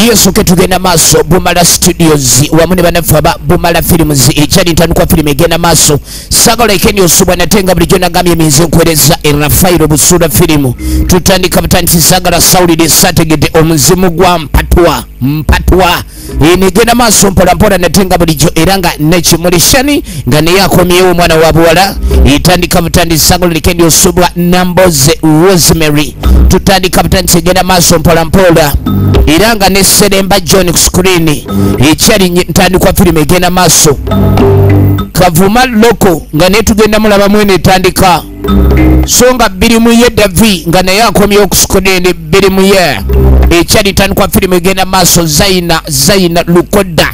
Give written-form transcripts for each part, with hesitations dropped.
yesu ketugenda maaso Bumala Studios wamu ne bannaffe aba Bumala Films ekyali ntandikwa firimu egenda maaso sagala ekeni osubwa natenga bulijjo nagambye eminze nkwereza Rafairo Busura firimu tutandika butandisi sagala sawulire sategedde omuzimu gwa mpatwa negenda maaso mpolampola natenga bulijjo era nga nekimuli shani nga naye akomyewo omwana wa buwala etandika butandisi sagala ekeni osubwa Namboze Rosemary tutandika butandisi egenda maaso mpolampola era nga ne Seremba John ku screen ekyali ntandikwa firimu egenda maaso Kavuma Loko nga netugenda mulaba mwene etandika songa biri mu ye Davi nga naye akomyewo ku screen biri mu ye ekyali ntandikwa firimu egenda maaso Zaina Lukoda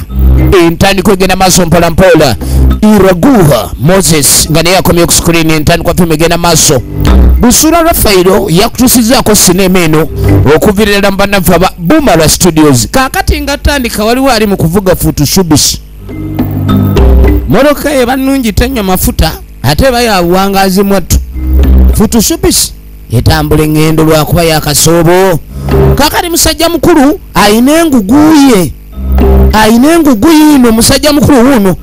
entandikwa egenda maaso mpolampola Iraguha Moses nga naye akomyewo ku screen entandikwa firimu egenda maaso Busura Rafairo yakutusizaako sinema eno okuvirira mu bannaffe aba Bumala Studios kakati nga tandika waliwo ali mu kuvuga futushubisi moroka ye bannungi tenywa mafuta ate bayawangazi mwattu futushubisi etambula engendo lwakuba yakasoobo kakati musajja mukulu ayina engugu yino musajja mukulu wuno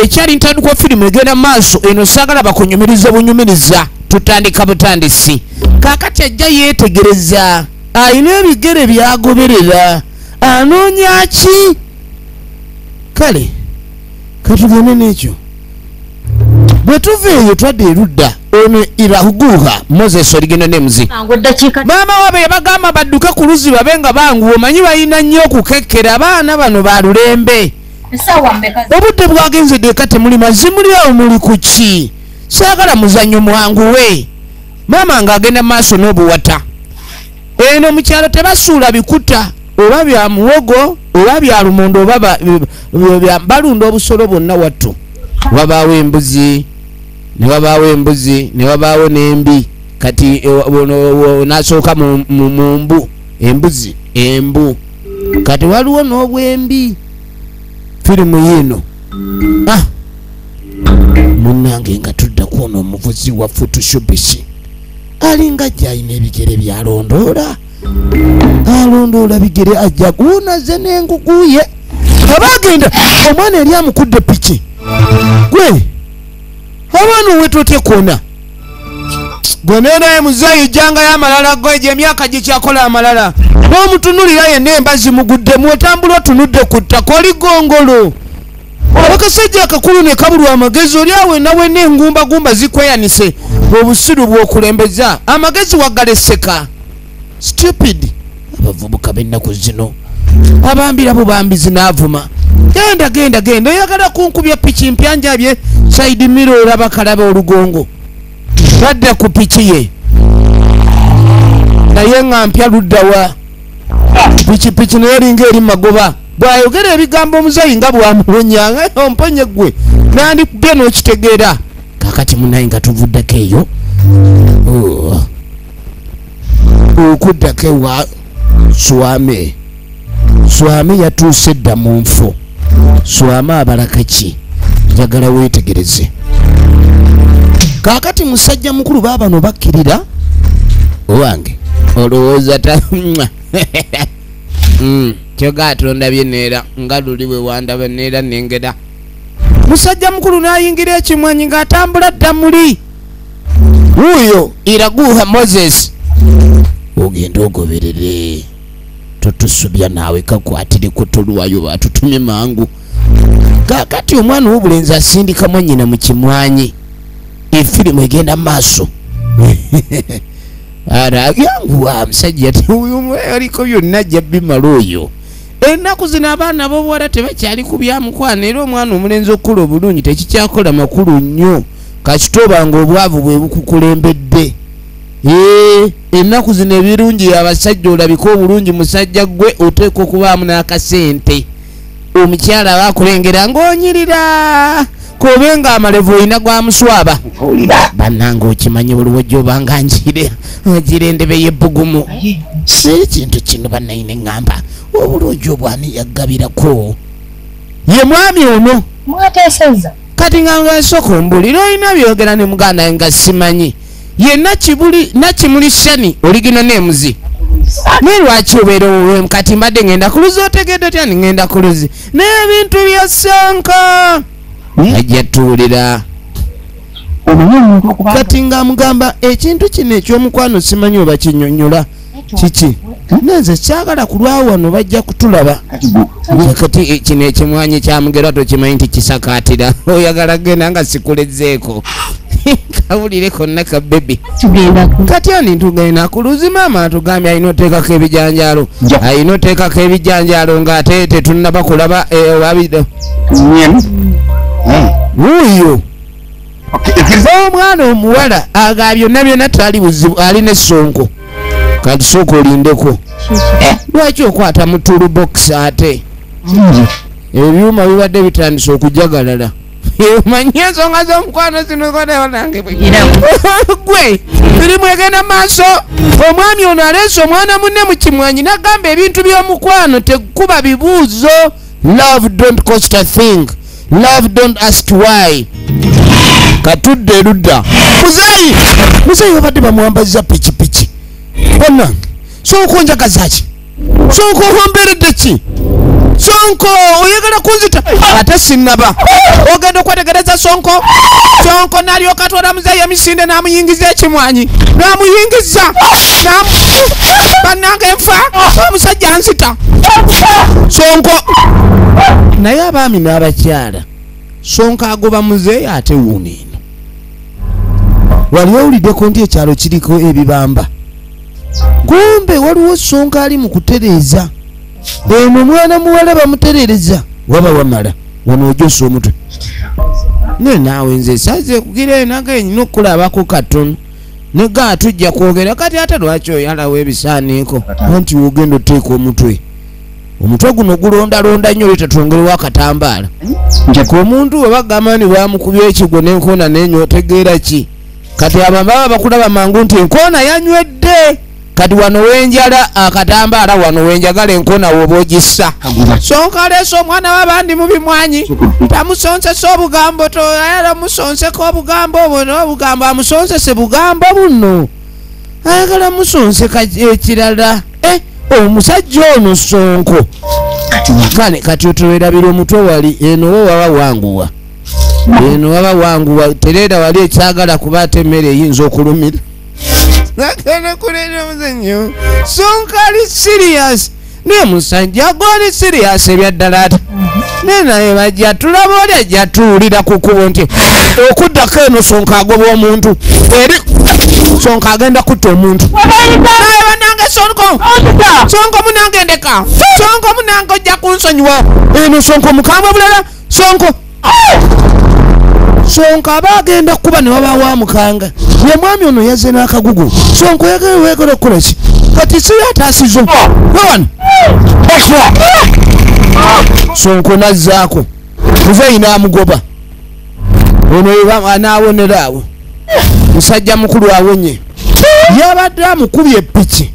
ekyali ntandikwa firimu egenda maaso eno sagala bakunyumiriza bunyumiriza tutandika butandisi kakati ajja yetegereza ayina ebigere byagoberera anoonya ki kale katugende n'ekyo bwe tuva eyo twadde erudda ono Iraguha Moses oligendo nemuzi maama wabe yabagamba badduke ku luzi babe nga banguwa omanyi balina nnyo okukekkera abaana bano balulembe obudde bwagenze deka temuli mazimuli awo muli ku ki saagala muzannyo mwanguwe maama ng'agenda maaso n'obuwata eno mukyalo tebasuula bikuta oba bya muwogo oba bya lumondo oba balunda obusolo bwonna wattu wabaawo embuzi ne wabaawo n'embi kati nasooka mu mbu embu kati waliwo n'obwembi firimu yino munnange nga tudda kuona omuvuzi wa futushubisi alinga jayina ebigere byalondoola alondoola bigere ajja guunaze n'enguguye abagenda omwana eri amukudde piki gwe abaana owetotye kona gwe nenaye muzayi jangayo amalala gweje emyaka gyekyakola amalala n'omutunulira yenna emba zimuguddemu otambula otunudde ku ttaka oli gongolo akasajja akakulu ne kabulwa amagezi oli awo nawena engumbagumba zikweyanise obusiru bw'okulembeza amagezi wagaleseka stupid abavubuka b'ennaku zino abambira bubambizi n'avuma genda oyagala kunkubya piki mpyanjabye saidi miro olaba kalaba olugongo badda ku piki ye naye nga mpya luddawa piki naye eringa eri magoba bw'ayogera ebigambo omuzayi nga bw'amuwonya omponye gwe nandikubye n'okitegeera kakati munaye nga tuvuddeko eyo okuddako ewa swame yatuuse dda mu nfo swame abalaka ki njagala weetegereze kakati musajja mukulu baabano bakkirira owange olowooza kyogatonda byeneera nga luli bwe wandaba neera nengera musajja mukulu n'ayingira ekimwanyi ng'atambula dda muli wuuyo Iraguha Moses ogenda ogoberere totusubya naawe kakwatire kutolwayo batutumye mangu kakati omwana w'obulenzi asindikamu nnyina mu kimwanyi efirimu egenda maaso araganguwa musajja tiuyu aliko byonna ajja bimala oyo ennaku zino abaana b'obuwala tebakyali ku byamukwana era omwana omulenzi okukula obulungi tekikyakola makulu nnyo kasitoba nga obwavu bwe bukukulembedde ennaku zino ebirungi abasajja olabika obulungi musajja gwe oteeka okubaamu n'akasente omukyala bakulengera ng'onyirira kobenga amalevu olina gwamuswaba bannanga okimanyi oluwojja obanga njire ogira endebe y'ebbugumu ekintu kino bannayina eŋŋamba obulungi obwani yaggabirako ye mwami ono mwateeseza kati nga nsooka ombulira olina byogera ne muganda nga simanyi ye nakimuli shani oligina nemuzi Lwaki obeera kati mbadde ngenda ku luzi otegedde otya ngenda ku luzi n'ebintu bya Sonko ajja tuwulira kati ng'amugamba ekintu kino eky'omukwano simanyi oba kinnyonnyola kiki nenze kyagala ku lwawo wano bajja kutulaba kati kino ekimwanyi kyamugerwa tokimanyi nti kisakaatira oyagala genda nga sikulezeeko kawulire konna ka bebi kati ani ntugenda ku luzi maama atugambye alina oteekako ebijanjaalo alina oteekako ebijanjaalo ng'ate tetunnaba kulaba wabide wuuyo omwana omuwala aga byonna byonna tali buzibu alina Sonko kati sooka olindeko lwaki okwata mu toolbox ate ebyuma bibadde bitandise okujagalala manyi ensonga z'omukwano zinokonewo nange gwe firimu egenda maaso omwami ono aleese omwana munne mu kimwanyi nagamba ebintu by'omukwano tekuba bibuuzo love don't cost a thing love don't ask why katudde erudda muzeeyi babadde bamwambazza pikipiki bannange Sonko njagazaki Sonko homberedde ki Sonko oyagala kunzita ate sinnaba ogenda okwetegereza Sonko n'alyoka atwala muzeeyi emisinde n'amuyingiza ekimwanyi n'amuyingiza bannange nfa omusajja nzita Sonko naye abaami n'abakyala Sonko agoba muzeeyi ate wuuno eno wali owuliddeko nti ekyalo kiriko ebibamba kumbe waliwo Sonko ali mu kutereeza eno mwana muwala bamuterereza waba wamala wano ojosa omutwe ne naawe nze saze kugira naga enyina okulabako katono nega tujja kwogera kati ate lwaki oyalawo ebisaaniiko anti wogenda oteeka omutwe guno gulondalonda nnyo letatwongerewo akatambaala njaka omuntu we bagamba ni bamukubya ekigo n'enkoona nenyo otegeera ki kati abambaba bakulaba mangu nti enkoona yanywedde kati wano wenjala akatambaala wano wenjagala enkoona woba ogissa Sonko aleese omwana w'abandi mu bimwanyi tamusonsese obugambo toyala musonseko obugambo obwo n'obugambo amusonsese bugambo buno ayagala musonseka ekirala omusajja ono Sonko kati otowerabira omutwe wali eno wo waba wanguwa tereera wali ekyagala kuba ate emmere eyinza okulumira nakene kulera omuzannyo Sonko ali serious naye musajja gwali serious ebyaddala ate nenaye bajja tulaba oli ajja tuwulira ku kkubo nti okuddako eno Sonko agoba omuntu eri Sonko agenda kutta omuntu naye banange Sonko munange ndeka Sonko munange ojja kunsonyiwa eno Sonko mukambwe bulala Sonko aba agenda kuba ne waba wamukanga ye mwami ono yazze n'akagugu Sonko yagala okukola ki kati si yataasizo wewano Sonko nazzaako muzeeyi n'amugoba ono anaawonera awo musajja mukulu awonye yabadde amukubye epiki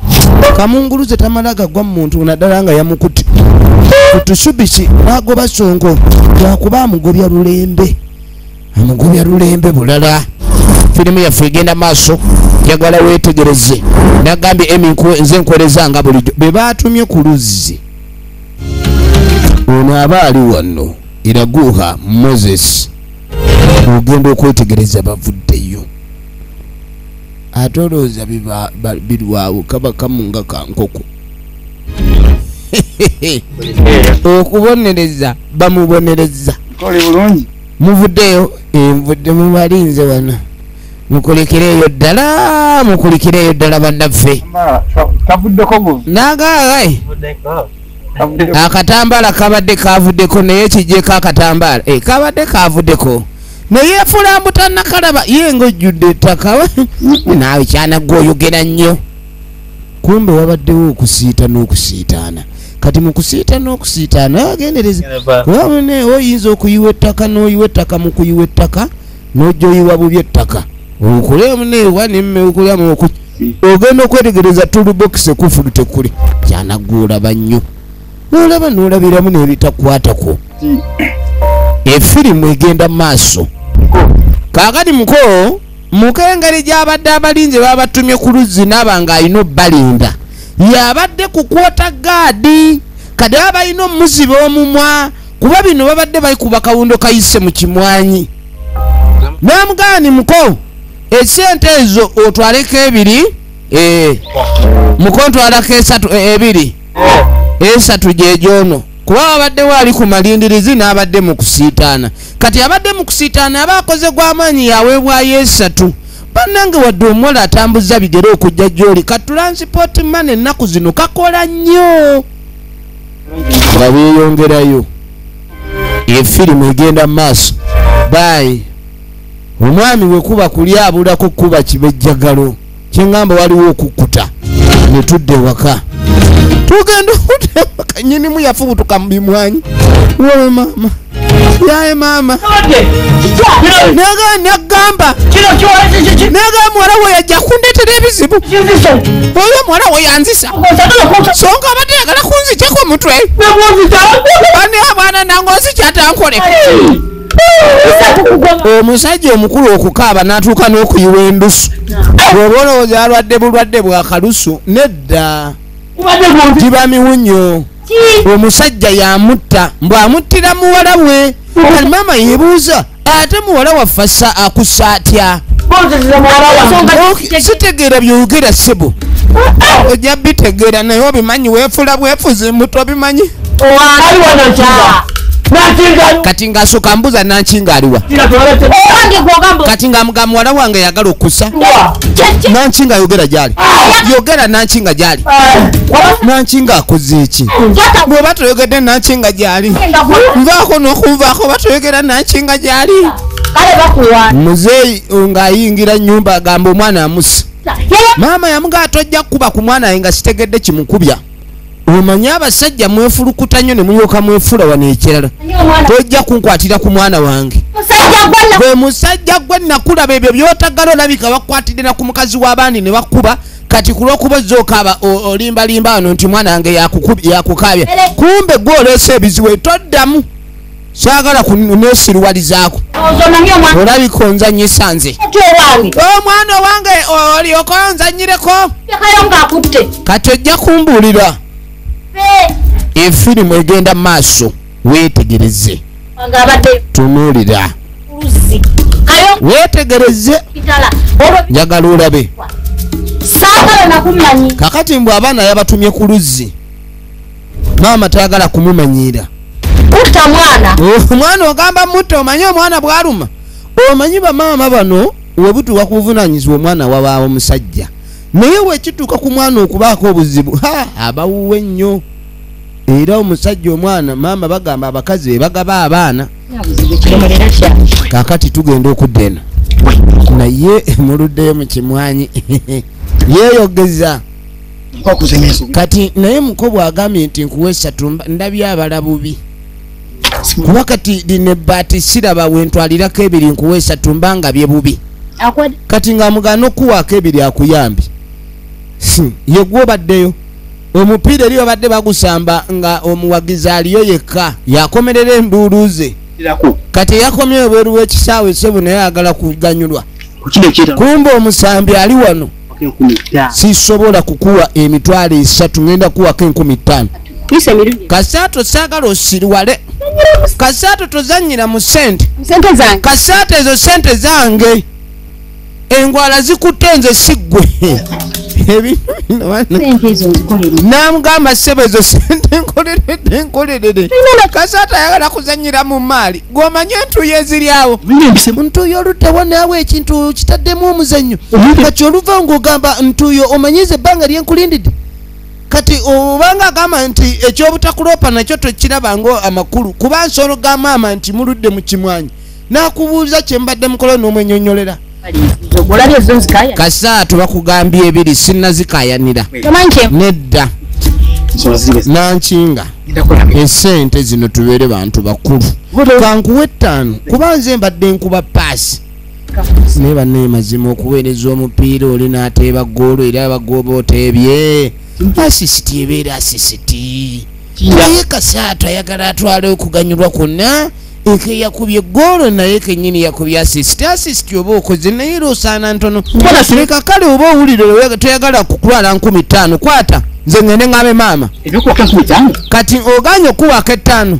kamunguluze tamala gagwa mu muntu naddala nga yamukutte kutusubisi n'agoba Sonko lwakuba amugobya lulembe bulala firimu yaffe egenda maaso njagala weetegereze nagambye nze nkoleza nga bulijjo be baatumye ku luzzi ono aba ali wano Iraguha Moses ogenda okwetegereza bavuddeyo ate olowooza birwawo kaba kamunga kankoko okubonereza bamubonereza muvuddeyo nvudde mubalinze wano mukulikireeyo ddala bannaffe nagaagai akatambaala kabadde kavuddeko naye kijjeko akatambaala kabadde kavuddeko naye fulambuta nakalaba ye ng'ojjudde ettaka naawe kyanaggwe oyogera nnyo kumbe wabaddewo okusiita n'okusiitaana kati mu kusiita n'okusiitaana agendereza kubamune oyinza okuyiwa ettaka n'oyiwa ettaka mu kuyiwa ettaka n'ojja oyiwa bubi ettaka okulemuneewa nemme okulamu ogenda okwetegereza toolbox ekufulu tekuli kyanaggwe olaba nnyo n'olaba n'olabiramu n'ebitakwatako efirimu egenda maaso kaakati muko engeri gy'abadde abalinzi babatumye ku luzzi n'aba ng'alina obbalinda yabadde ku kwota gaadi kati abalina omuzibe omumwa kuba bino babadde bayikuba kawundo kayise mu kimwanyi namugani muko esente ezo otwaleko 2 muko ntwalako 3 2 gyejono kuba abadde wali ku malindirizi n'abadde mu kusiitaana kati abadde mu kusiitaana abakoze gw'amaanyi yaweebwayo 3 bannange wadde omuwala atambuza bigere okujja gy'oli ka transport money ennaku zino kakola nnyo nga beeyongerayo efirimu egenda mu maaso bayi omwami wekuba kuli abulako kuba kibejjagalo kyengamba waliwo okukkuta ne tudde waka tugenda okutewaka nyinimu yafubutuka mu bimwanyi wowe maama yaye maama nagamba muwala we yajja kundetera ebizibu oyo muwala we yanzisa songa abadde yagala kunzikyako omutwe ani abwana nange onzikyatankole omusajja omukulu okukaaba n'atuuka n'okuyiwa endusu bw'oba olowooza alwadde bulwadde bwa kalusu nedda giba miwunyo omusajja yamutta mbw'amuttira muwala we kali maama yeebuuza ate muwala waffassa akussa atya sitegeera byogera ssebo ojja bitegeera naye obimanyi weefula bwefuzi muto obimanyi kati ng'asooka mbuuza nankinga aliwa kati ng'amugamba muwala wange yagala okussa nankinga yogera gyali yogera nankinga gyali nankinga akoze eki bw'oba toyogedde nankinga gyali nvaako n'okunvaako batoyogera nankinga gyali muzeeyi ng'ayingira nnyumba agamba omwana amussa maama yamugaa tojja kukuba ku mwana we nga sitegedde kimukubya omanye abasajja mwefulukuta nnyo ne mulyoka mwefula wano ekirala tojja kunkwatira ku mwana wange gwe musajja gwe nakulaba ebyo byotagala olabika bakwatidde ku mukazi w'abandi ne bakuba kati kulwokuba zokaaba olimbalimba wano nti mwana wange yakukabya kumbe gwe oleese ebizibu toddamu saagala kunesiriwalizaako olabika onzanyisa nze omwana wange olyoka onzanyireko kati ojja kumbuulira efirimu egenda mu maaso weetegereze tunuulira weetegereze njagala olabe kakati mbw abaana yabatumye ku luzzi maama tayagala kumumanyiira omwana ogamba mutta omanyi omwana bwaluma omanyi bamaama bano webutuwa kuvunanyizibwa omwana wabaawo omusajja naye wekituuka ku mwana okubaako obuzibu abawuwe nnyo era omusajja omwana maama bagamba abakazi bebagaba abaana kakati tugenda okudda eno naye muluddeyo mu kimwanyi yeeyogeza kati naye mukobo agambye nti nkuweesa ndabye abala bubi kuba kati lino ebbaati siraba wentwalirako 2 nkuweesa tumbanga bye bubi kati ng'amugana okuwaako 2 akuyambye ye gw'obaddeyo omupiira eri babadde bagusamba nga omuwagizi aliyo yekka yakomerera enduulu ze kati eyakomye ebweru w'ekisaawe sebo naye ayagala kuganyulwa kumbe omusambi ali wano sisobola kukuwa emitwalo 3 ngenda kuwako 15 kasaato saagala osiriwale kasaato tozanyira mu sente kasaato ezo sente zange engwala zikutte nze siggwe namugamba ssebo ezo sente nkolerere kasaato ayagala kuzanyira mu maali gw'omanye entuyo eziryawo ntuyo oluddawo naawe ekintu kitaddemu omuzannyo kati oluva ng'ogamba ntuyo omanyize ebbanga lyenkulindidde kati obanga agamba nti ekyobutakuloopa nakyo tokirabanga amakulu kuba nsolo ga maama nti muludde mu kimwanyi nakubuuza kyembadde mukolo n'omwenyonyolera kasaato bakugambye 2 sinnazikayanira nedda nankinga esente zino tubeere bantu bakulu kankuwa 5 kuba nze mbadde nkuba paasi naye banne mazima okuweereza omupiira oli n'ateeba goolo era abagooba oteebye asisiti ebeera asisiti naye kasaato ayagala atwale okuganyulwa kwonna eke yakubye goolo naye kenyini yakubye asisiti oba okoze naye era osaana ntono leka kale oba owulire toyagala kutwala 15 kwata nze ngende ngabe mama ebyokwaka 5 kati oganye okuwaka 5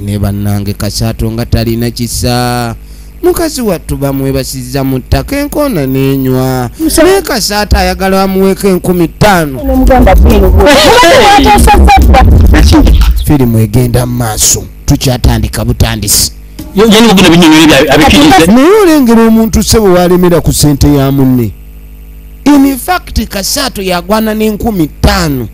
ne bannange Kasaato nga talina kisa mukazi wattu bamwebasiza mu ttaka enkoona n'enywa naye Kasaato ayagala bamuweeko 15,000 firimu egenda mu maaso tukyatandika butandisi naye olengera omuntu sebo walemera ku ssente ya munne in fact Kasaato yagwana n'15,000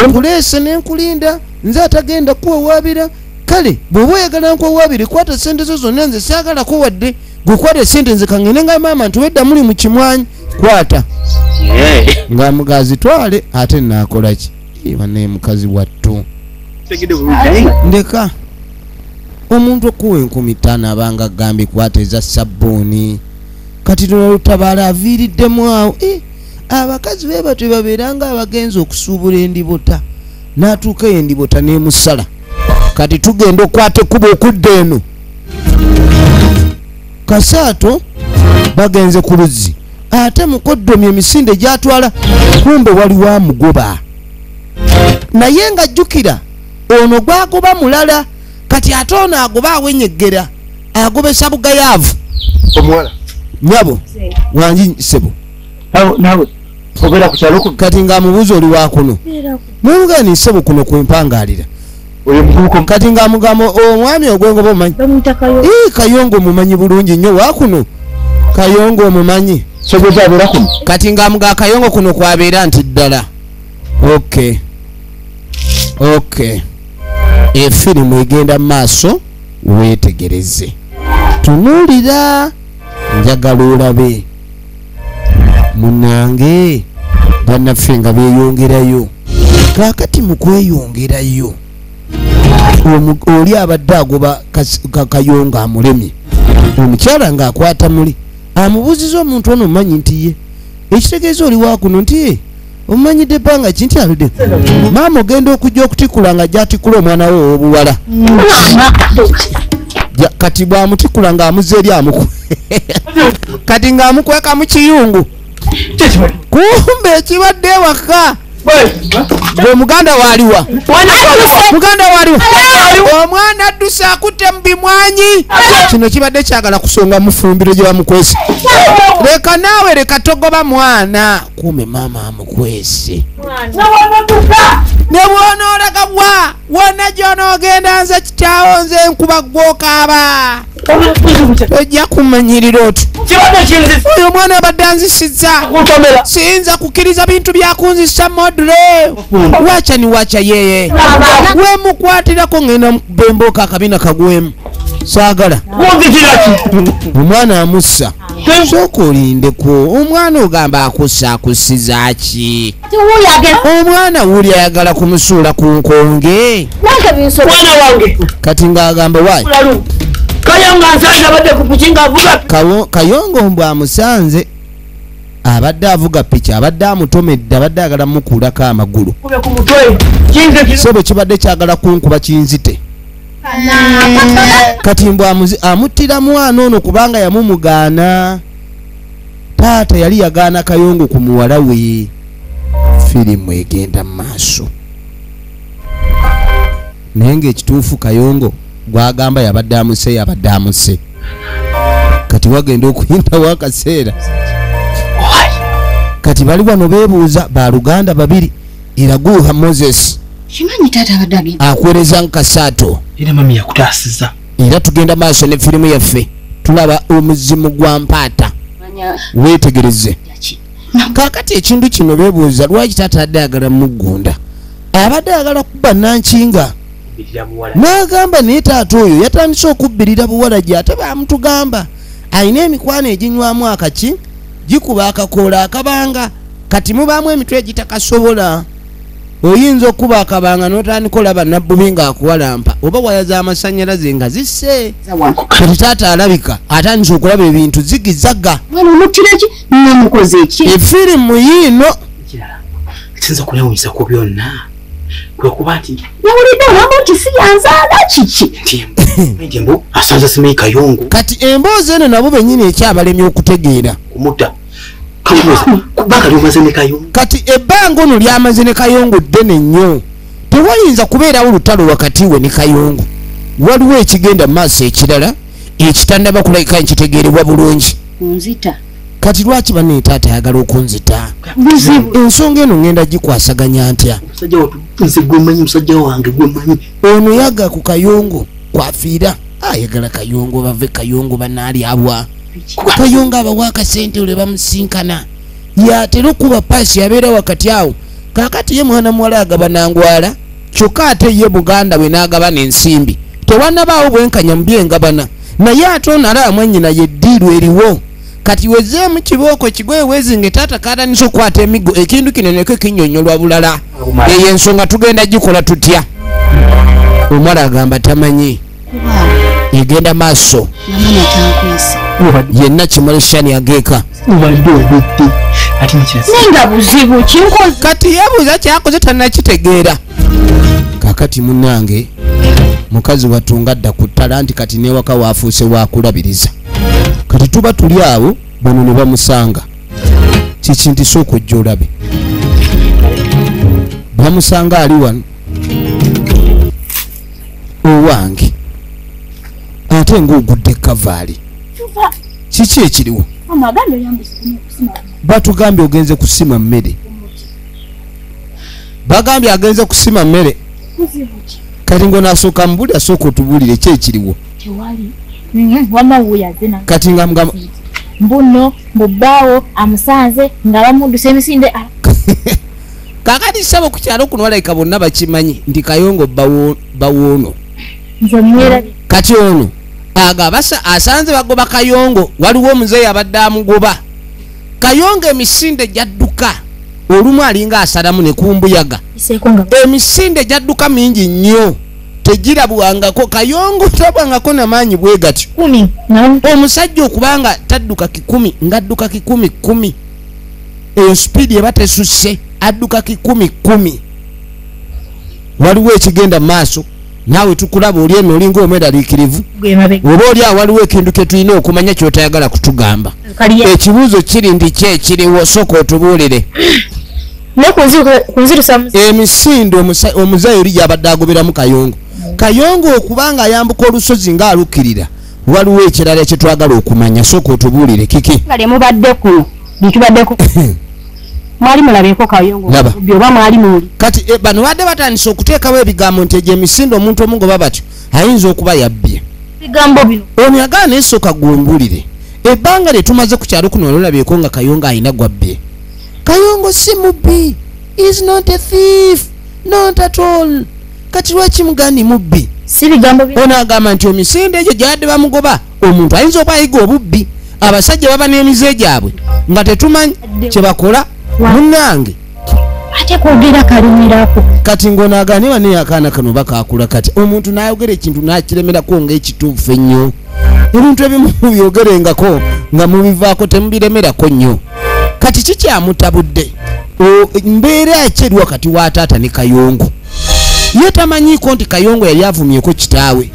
nkuleese nenkulinda nze atagenda kuwawaabira kale bw'oba oyagala nkuwawaabire kwata ssente zo zonna nze saagalako wadde gwekwata essente nze kangende nga maama nti wedda muli mu kimwanyi kwata nga mugazi twale ate naakolaki banaye mukazi wattu ndeka omuntu okuwa 15,000 abanga agambye kwata eza sabbuuni kati nolutabaala aviiriddemu awo abakazi be batwe babeeranga abagenzi okusuubula endibota n'atuukayo endibota n'emusala kati tugenda okwata ekkuba okudda eno Kasaato bagenze ku luzzi ate mukoddomye emisinde gyatwala kumbe waliwo amugoba naye nga jjukira ono gwagoba mulala kati ate ono agoba awenyeggera agobesa bugayaavu omuwala nyabo wangi sebo nawe ogera ku kyalo kati ng'amubuuza oli wa kuno mwemugani sebo kuno kwempangaalira kati ng'amugamba omwami ogwengoba omumanyi Kayongo mumanyi bulungi nnyo wa kuno Kayongo omumanyi kati ng'amuga Kayongo kuno kwabeera nti ddala okay efirimu egenda mu maaso weetegereze tunuulira njagala olabe munange bannaffe nga beeyongerayo kaakati mu kweyongerayo oli abadde agoba Kayongo amulemye omukyala ng'akwata muli amubuuziza omuntu ono omanyi nti ye ekitegeeza oli wakuno nti ye omumanyidde ebbanga ki nti aludde maama ogenda okujja okutikula nga gyatikula omwana we obuwala kati bw'amutikula ng'amuzza eri amukwe kati ng'amukweka mu kiyungu kumbe ekibadde ewaka gwe muganda waliwa omwana adduse akutte mu bimwanyi kino kibadde kyagala kusonga mufumbiro gye bamukwese leka naawe leka togoba mwana kume maama amukwese ne bwonoolagabwa wonna gy'onoogenda nze kitaawo nze nkuba gwokaaba ojja kumanyirira otyo oyo omwana abadde anzisizza siyinza kukkiriza bintu byakunzisa module wacha yeye wemukwatirako ngenda bemboka akabina kagwemu saagala omwana amussa sooka olindeko omwana ogamba akusiza ki omwana wuli ayagala kumusuula ku nkonge kati ng'agamba waayi Kayongo mbw amusanze abadde avuga piki abadde amutomedde abadde agala mukuulako amagulu so bwe kibadde kyagala kunkuba kinzite kati mbw amuttira mwana ono kubanga yamumugaana taata yali yagaana Kayongo ku muwala we firimu egenda mu maaso naye ng'ekituufu Kayongo gwagamba yabadde amuse kati wagenda okuyintawo akaseera kati bali wano beebuuza baluganda babiri Iraguha Moses kimanyi taata abadde akwereza Kasaato era mami yakutaasiza era tugenda maaso ne firimu yaffe tulaba omuzimu gwa mpaata weetegereze kaakati ekintu kino beebuuza lwaki taata adde agala muggunda abadde agala kuba nankinga n'agamba naye taata oyo yatandise okubbirira buwala gye ate bamutugamba alina emikwano eginywamu akaki gikuba akakoola akabanga kati mubaamu emitwe egitakasobola oyinza okuba akabanga n'otandika olaba nabbubi ng'akuwalampa oba waya z'amasannyalaze nga zisse kati taata alabika atandise okulaba ebintu zigizaga efirimu yiino ekisinza okunewunyisa ku byonna kwe kuba nti yawulidde olamba nti si yanzaala kiki nti mbu asanze Simeyi Kayongo kati emboozi eno nabo bennyini ekyabalemye okutegeera kumutta kubanga ly'omaze ne Kayongo. Kati ebbanga ono lyamaze ne Kayongo ddene nnyo. Tewayinza kubeerawo olutalo wakati we ne Kayongo. Waliwo ekigenda maaso ekirala ekitannaba kulabika nkitegeerebwa bulungi. Nzita. Kati lwaki banne taata ayagala okunzita? Ensonga eno ngenda gikwasaganya ntya? Musajja watu nze gwemanyi, musajja wange gwemanyi. Ono yaga ku Kayongo kwafiira. Ayagala Kayongo bave Kayongo banaali abwa. Kayongo abawa akasente olwe bamusinkana. Yatera okuba paasi yabeera wakati awo. Kakati ye mwana muwala agaba nangwala. Kyokka ate ye Buganda bwe n'agaba n'ensimbi. Tewannabaawo bwenkanya mu byengabana. Naye ate ono alaba mwannyina ye ddiiru eriwo. Kati wezeemu kibooko kigoye weezinge taata kaatanisa okukwata emiggo ekintu kino nekyo kinnyonnyolwa bulala. Eyo ensonga tugenda gikola tutya? Omwala agamba tamanyi. Egenda maaso. Namanya tankwesa. Yenna kimalo shani ageeka. Obadde obudde. Ati nikirasa. Ninga buzibu kinkoze. Kati yebuuza kyakoze tannakitegeera. Kakati munnange mukazi watunga dda ku ttala nti kati n'ewaka waafuuse waakulabiriza. Kati tuba tuli awo bano ne bamusanga. Kiki nti sooka ojja olabe. Bamusanga ali wano. Owange. Ate ng'ogudde kavaali. Kiki ekiriwo? Amagando yambise kusima. Batugambye ogenze kusima mmere. Bagambye agenze kusima mmere. Kati ng'onaasooka mbuli asooka otubuulire ki ekiriwo? Tewali. Wama wuya zina. Kati nga mugamba mbuno mubbawo amusanze nga bamuddusa emisinde. Kakati sabo ku kyalo kuno walayika bonna bakimanyi nti Kayongo bawoono. Nze mwera. Kati ono agabasa asanze bagoba Kayongo, waliwo omuzeeyi abadde amugoba. Kayongo emisinde gyadduka olumu alinga asalamu ne kumbuyaga. Emisinde gyadduka mingi nnyo tegirabwangako. Kayongo tabwangako n'amaanyi bwe gatyo. Omusajja okubanga tadduka 10 ngadduka 10. Eyo speed eba tesusse adduka 10. Waliwo ekigenda maaso naawe tukulaba oli eno olinga omweraliikirivu. Oba oli awo waliwo ekintu kye tulina okumanya ky'otayagala kutugamba. Ekibuuzo kiri ndi ki ekiriwo sooka otubuulire. Emisinde omuzayi oli gy'abadde agoberamu Kayongo. Kayongo okubanga ayambuka olusozi ng'alukkirira waliwo ekirala kye twagala okumanya sooka otubuulire kiki. Mubadde kuno bitubaddeko. Mwali mulabeko Kayongo byoba mwali muli. Kati bano badde batandise okuteekawo ebigambo nti egyo emisinde omuntu omugoba batyo ayinza okuba yabbye. Bigambo bino ono yagala naye sooka gwembulire. Ebbanga lye tumaze ku kyalo kuno olabeko nga Kayongo ayina gwabbye. Kayongo si mubbi. Is not a thief. Not at all. Kati lwaki mugandi mubbi? Si bigambo bino. Ono agamba nti emisinde egyo gyadde bamugoba omuntu ayinza okuba ayiga obubbi. Abasajja baba n'emize gyabwe nga tetumanyi kye bakola. Munnange ate kwogera kalumirako. Kati ng'onaagaane bane akaana kano bakaakula kati omuntu n'ayogera ekintu n'akiremerako ng'ekituufu ennyo. Ebintu ebimu byogerengako nga mubivaako temubiremerako nnyo. Kati kikyamutabudde mbeera ki eri wakati wa taata ne Kayongo. Ye tamanyiiko nti Kayongo yali avumyeko kitaawe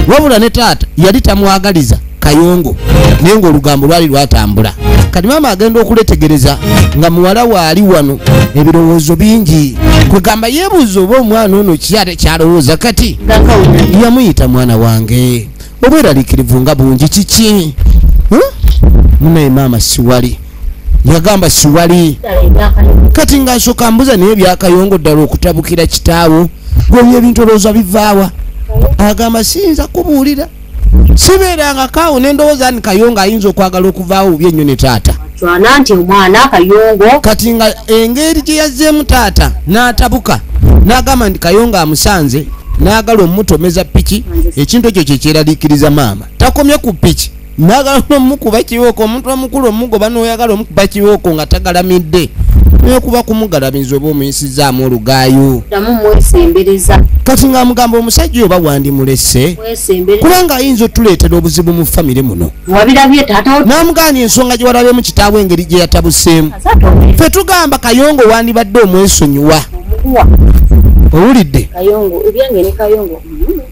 wabula ne taata yali tamwagaliza Kayongo naye ng'olugambo lwali lwatambula. Kati maama agenda okuletegereza nga muwala waali wano ebirowoozo bingi kwegamba yeebuuza oba omwana ono kyate kyalowooza kati yamuyita mwana wange obweraliikirivu nga bungi kiki. Munaye maama siwali yagamba siwali. Kati ng'asooka mbuza naye bya Kayongo ddala okutabukira kitaawo gwe ebintu olowooza bivaawa. Agamba siyinza kubuulira sibeeranga kaawo n'endowooza ni Kayongo ayinza okwagala okuvaawo bye nnyo ne taata. Twana nti omwana Kayongo. Kati nga engeri gye yazzeemu taata n'atabuka n'agamba nti Kayongo amusanze n'agala omutomeza piki. Ekintu ekyo kye kyeraliikiriza maama. Takomye ku piki n'agala omukuba kiwooko omuntu omukulu omugoba n'oyagala omukuba kiwooko nga tagalamidde. Kuba kumugalamiza oba omuyisizaamu olugaayo. Kati nga mugamba omusajja oba wandimulese kubanga ayinza otuleetera obuzibu mu famire muno. N'amugaanya ensonga gye walabemu kitaawe engeri gye yatabuseemu. Ffe tugamba Kayongo wandibadde omwesonyiwa. Owulidde?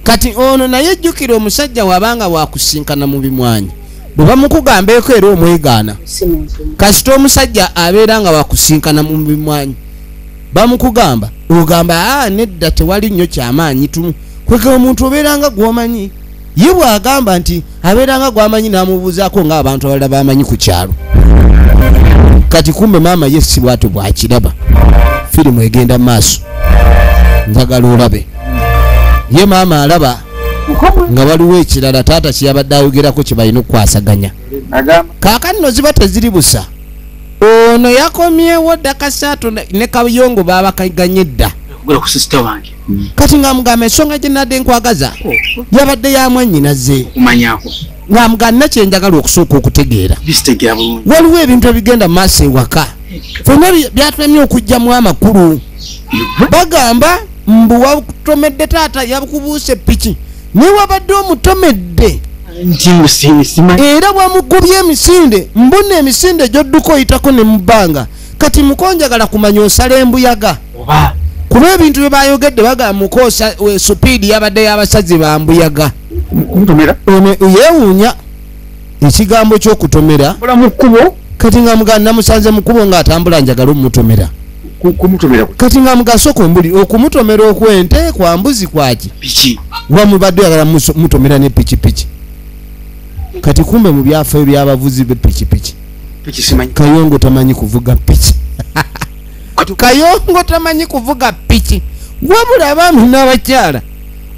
Kati ono naye jjukira omusajja wabanga wakusinkana mu bimwanyi bwe bamukugambeko era omwegaana kasita omusajja abeera nga wakusinkana mu bimwanyi bamukugamba ogamba nedda tewali nnyo kyamaanyi tumu kweka omuntu obeera nga gwomanyi ye bwagamba nti abeera nga gwamanyi n'amubuuzaako ng'abantu abalala bamanyi ku kyalo kati kumbe maama ye si bwatyo bwakiraba firimu egenda mu maaso njagala olabe ye maama alaba nga waliwo ekirala taata kyeyabadde ayogerako kye balina okukwasaganya kaakati no ziba teziri busa ono yakomyewo dda kasaato ne Kayongo baabakaganye dda kati ng'amugamba ensonga gye nadde nkwagaza yabadde yamwannyinaze ng'amugamba nakyenjagala okusooka okutegeera waliwo ebintu ebigenda mu maaso ewaka fena byatulemye okugjamu amakulu bagamba mbu wakutomedde taata yakubuuse piki newabadde omutomedde era bwamugubye emisinde mbuna emisinde gyodduka oyitako ne mubbanga kati mukonjagala kumanya osala embuyaga kuba ebintu bye bayogedde bagamba mukoosa supiidi yabadde y'abasazi ba mbuyaga yeewuunya ekigambo ky'okutomera kati nga muganda namusanze mukubo ng'atambula njagala omumutomera kati nga mugasoko mbuli okumutomera okwente kwa mbuzi kwaki wamubadde oyagala mutomera ne pikipiki kati kumbe mu byafaayo by'abavuzi b'epikipiki Kayongo tamanyi kuvuga piki Kayongo tamanyi kuvuga piki wabula abaami n'abakyala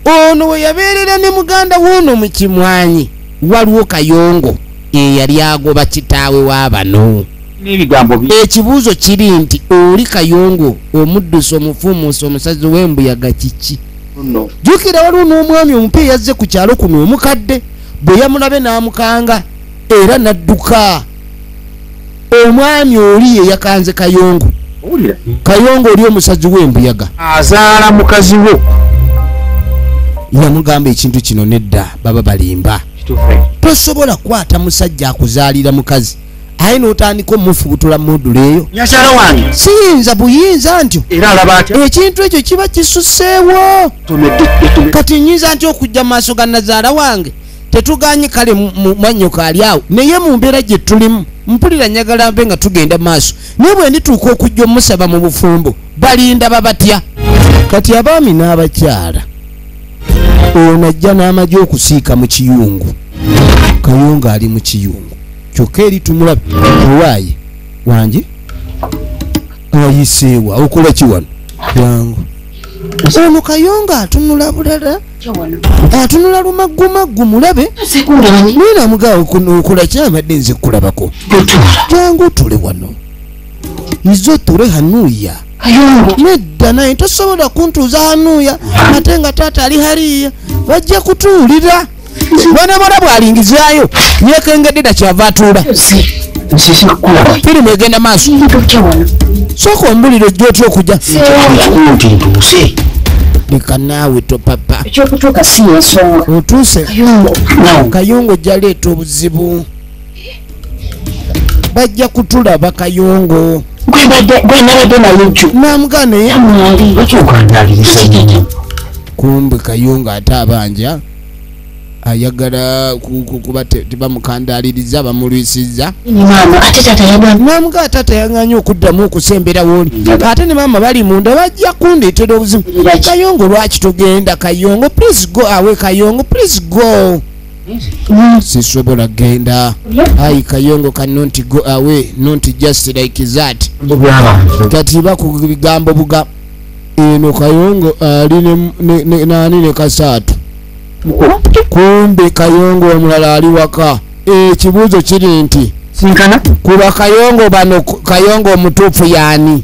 ono we yabeerera ne muganda w'ono mu kimwanyi waliwo Kayongo eyali agoba kitaawe w'abano ekibuuzo kiri nti oli Kayongo omuddusi omufuumuusi omusazi w'embuyaga kiki jjukira waliwo n'omwami omupi yazze ku kyalo kuno omukadde bwe yamulabe n'amukanga era n'adduka omwami oli ye yakanze Kayongo oli omusazi w'embuyaga azaala mukazi wo yamugamba ekintu kino nedda baba balimba tosobola kwata musajja akuzaalira mukazi aye n'otandika omufubutula modula eyo nyakyala wange siyinza buyinza ntyo era alaba atya ekintu ekyo kiba kisuseewo kati nyinza nti okujja mu maaso ga nazaala wange tetuganye kale mwannyoko ali awo naye mu mbeera gye tulimu mpulira njagala mbe nga tugenda maaso naye bwe ndituuka okujja omusaba mu bufumbo balinda babatya kati abaami n'abakyala ono ajja n'amagye okusiika mu kiyungu Kayongo ali mu kiyungu kyokka eri tumulabe owaaye wange ayiseewa okola ki wano yangu ono Kayongo atunula bulala atunula lumagumaggu mulabe nina mugaawo okola kyamadde nze kulabako jangu tule wano izo tule hanuya nedda naye tosobola kuntuuza hanuya ate nga taata ali haliya bajja kutuulira bwana bwana bw'alingizaayo yekengedde da kyava atuula firimu egenda maaso sooka ombulire ojja otya okujja leka naawe topapa otuuse Kayongo ojja leeta obuzibu bajja kutulaba Kayongo namugane kumbe Kayongo ate abanja ayagala kuba tebamukandaliriza bamulwisiza namuga taata yanganya okuddamu okusembera woli ate ne maama bali munda bajja kundeetera obuzibu Kayongo lwaki togenda Kayongo please go away Kayongo please go sisobola genda ayi Kayongo cannot go away not just like that kati bakubigambo buga eno Kayongo ali nani ne Kasaatu kumbe Kayongo omulala ali waka ekibuuzo kiri nti sinkana kuba Kayongo bano Kayongo omutuufu yaani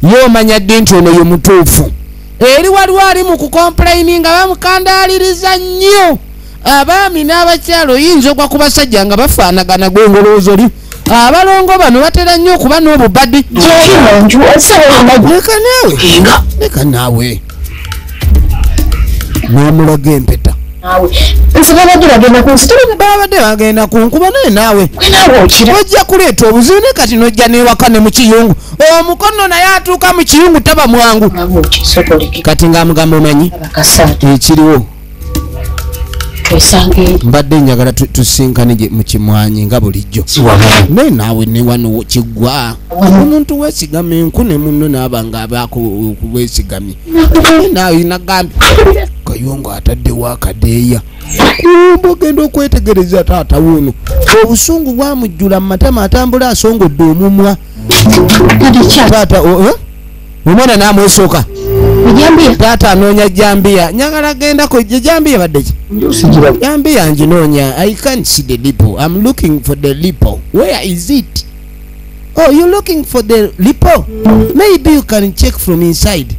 ye omanya ddi nti ono ye mutuufu eri waliwo ali mu kukomplaininga bamukandaliriza nnyo abaami n'abakyalo oyinza okwa ku basajja nga bafaanagana gwengoloozo li abalongo bano batera nnyo okuba n'obubadi leka naawe n'omulaga empeta babadde bagenda kunkuba naye naawe ojja kuleeta obuzibu ne kati nojja newaka ne mu kiyungu omukono naye atuuka mu kiyungu taba mwangu kati ng'amugamba omanyi ekiriwo mbadde njagala tusinkane mu kimwanyi nga bulijjo naye naawe ne wano kigwa omuntu weesigama enku ne munno naaba nga abaako weesigamye naawe nagambye Kayongo ataddewo akadeeya ogenda okwetegereza taata wuuno obusungu bwamujjula mu matama atambula asongodde omumwa taata omwana n'amwesooka taata anoonya jambiya nyagala gendako jambiya badde ki jambiya nginoonya. I can't see the lipo. I'm looking for the lipo. Where is it? Oh, you're looking for the lipo? Maybe you can check from inside.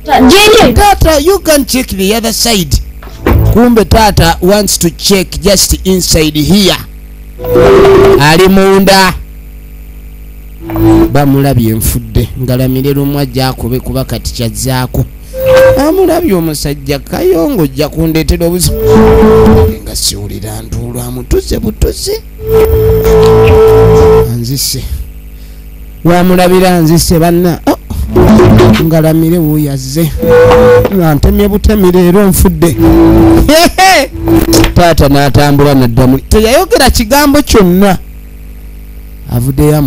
Tata, you can check the other side. Kumbe tata wants to check just inside here. Ali munda bamulabye enfudde ngalamire lumwajja akobe kuba kati kyazzaako amulabye omusajja Kayongo jja kundeetera obuzibu nga siwulira ntuulwa amutuze butuzi anzise wamulabira nzise banna ngalamire wuyazze nga ntemye butemi leero nfudde taata n'atambula naddamu teyayogera kigambo kyonna avuddeyo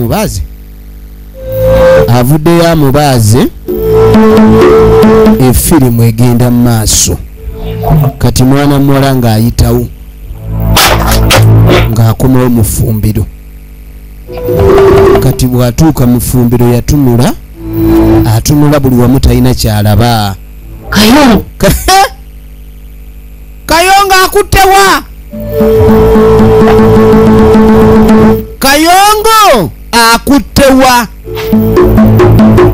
amubaaze efirimu egenda mu maaso kati mwana muwala ng'ayitawo ng'akomawo mu ffumbiro kati bw'atuuka mu ffumbiro atunula buli wamu talina kyalaba. Kayongo akuttewa. Kayongo akuttewa.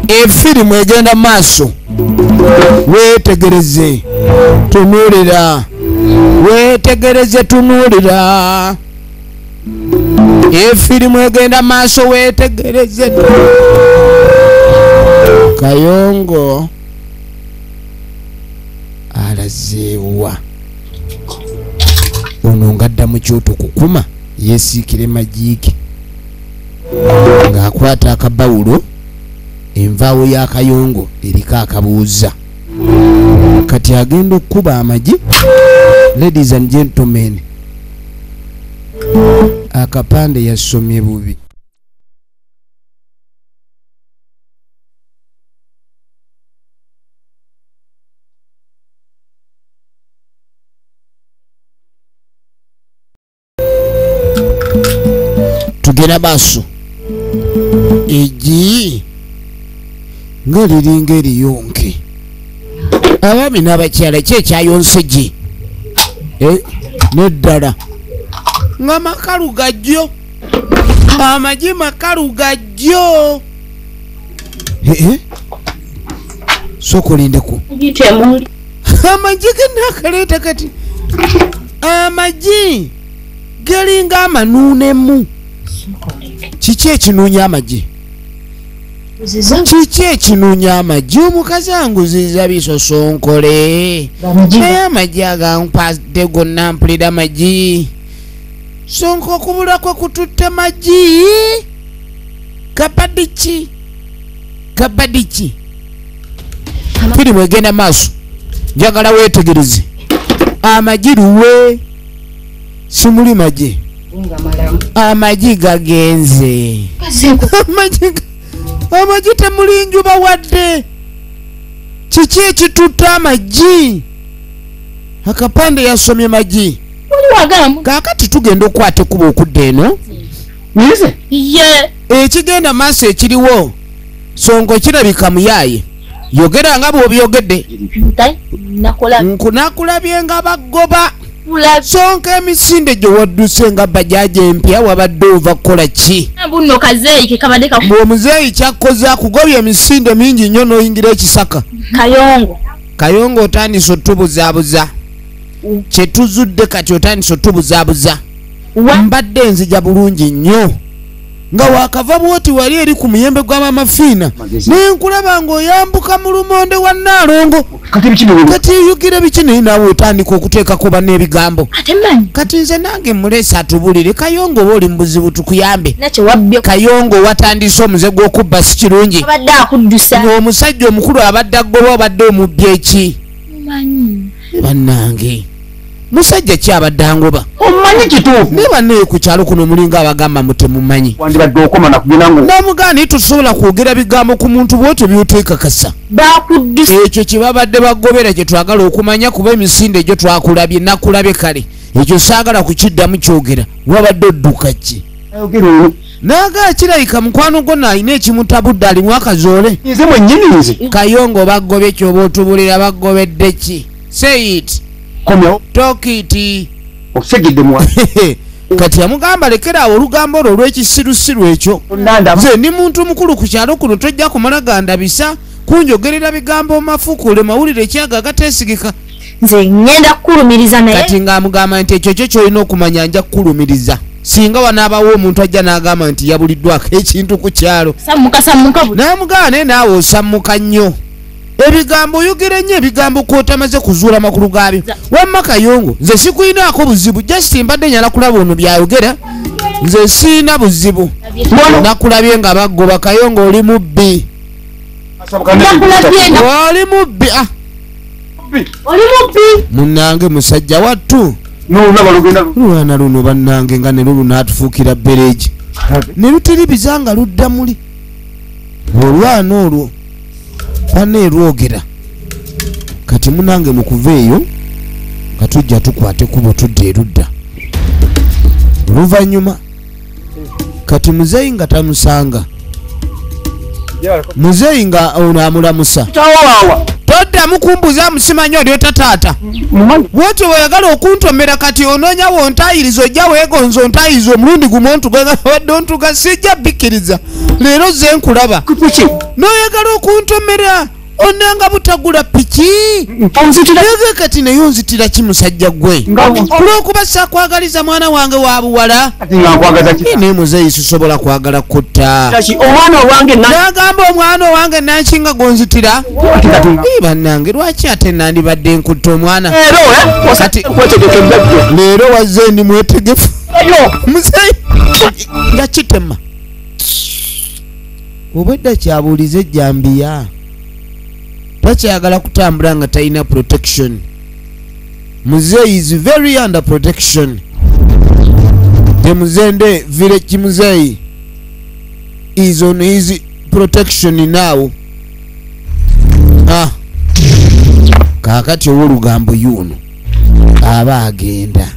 Efirimu egenda maaso. Weetegereze tunuulira. Weetegereze tunuulira. Efirimu egenda maaso weetegereze. Kayongo alazeewa. Ono ngadda mu kyoto kukuma yeesiikire majiike ng'akwata akabawulo envaawo ya Kayongo eriko akabuuza kati agenda okukuba amagi. Ladies and gentlemen, akapande yasomye bubi. Tugenda maaso egi nga liringa eriyonke abaami n'abakyala kyekyayonse gi neddala nga makalu gajjo amagi makalu gajjo sokolindeko amagi genakaleeta kati amagi galinga amanuunemu. Kiki ekinuunya amagi? Kiki ekinuunya amagi? Omukazi anguziza bisosonkole naye amagi agampadde gonna mpulira amagi sonko okubula kwe kututte magi. Kabadiki firimu egenda maaso njagala weetegereze amagi luwe simuli magi. Amagi gagenze. Amagi temuli njuba wadde. Kiki ekitutta amagi? Akapande yasomye magi. Kakati tugenda okwata kuba okudda eno. Ekigenda maaso ekiriwo songo kirabika muyaye. Yogera nga bw'obyogedde. Nkunakulabye nga bagoba. Sonka emisinde gye wadduse nga bajaaje empya wabadde ova kukola ki? Omuzeeyi kyakkoze akugobya emisinde mingi nnyo n'oyingira ekisaka. Kayongo otandise otubuzaabuza. Kyetuzudde kati otandise otubuzaabuza. Mbadde nzija bulungi nnyo nga wakava bwoti wali eri ku muyembe gwa Mama Fiina nenkulaba ng'oyambuka mu lumonde wa Naalongo. Kati yugira biki naye naawe otandika okuteekako banne ebigambo. Kati nze nange muleesa atubulire Kayongo oba oli mu buzibu tukuyambe. Kayongo watandise omuze gw'okubba si kirungi. Omusajja omukulu abadde agoba obadde omubbi eki. Bannange musajja kyabadde angoba omanyi kituufu ne banne ku kyalo kuno mulinga abagamba mutemumanyi wandibadde okoma nakugenda ngo namugaana tusobola kwogera bigambo ku muntu bwotyo byoteekakasa bakuddisa ekyo kye babadde bagobera kye twagala okumanya kuba emisinde egyo twakulabye nakulabye kale ekyo saagala kukiddamu kyogera wabadde odduka ki naga kirayika mukwano gwo naalina ekimutabudde alimu akazoole nze mwennyini nze kayongo baggobye kyoba otubulira baggobedde ki seyit komyawo tokiti osegedde mwa kati yamugamba lekeraawo olugambo olwo olw'ekisirusiru ekyo nze ndi muntu mukulu ku kyalo kuno tojja kumala gandabisa kunjogerera bigambo mafukule mawulire ekyaga agateesigika nze ngenda kukulumiriza naye kati ng'amugamba nti ekyo kyo kyolina okumanya nja kukulumiriza singa wanaabawo omuntu ajja n'agamba nti yabuliddwako ekintu ku kyalo sammuka n'amugamba naye naawe osammuka nnyo ebigambo oyogera nnyo ebigambo kwotamaze kuzuula makulu gaabyo wamma kayongo nze sikuyinaako buzibu jasiti mbadde nyala kulaba ono byayogera nze siina buzibu nakulabye nga baggoba kayongo oli mubbi oli mubbi munnange musajja wattu lwana luno bannange nga ne lulu naatufuukira bereegi ne lutiribiza nga ludda muli olwana olwo banne erwogera kati munange mukuva eyo nga tujja tukwate kubo tudde erudda oluvannyuma kati muzeeyi nga tamusanga muzeeyi nga ono amulamusa toddamu kumbuza musimanyi olyota taata bwotyo weyagala okuntomera kati onoonya wontayiriza ojja weegonza ontayiriza omulundi gumu wadde ontuga sijja bikkiriza leero ze nkulaba nooyagala okuntomera onanga butagula piki yege kati naye onzitira ki musajja gwe olwokuba sakwagaliza mwana wange wa buwala naye muzeeyi sisobola kwagala kutta nagamba omwana owange nankinga gonzitira bannange lwaki ate nandibadde nkutta omwana leero wazze ndi mwetegefu muzeeyi nga kitema obwedda kyabuulize ejjambiya takyagala kutambula nga talina protection muzeeyi is very under protection temuzende village muzeeyi is on his protection now kakati ow'olugambo yuno aba agenda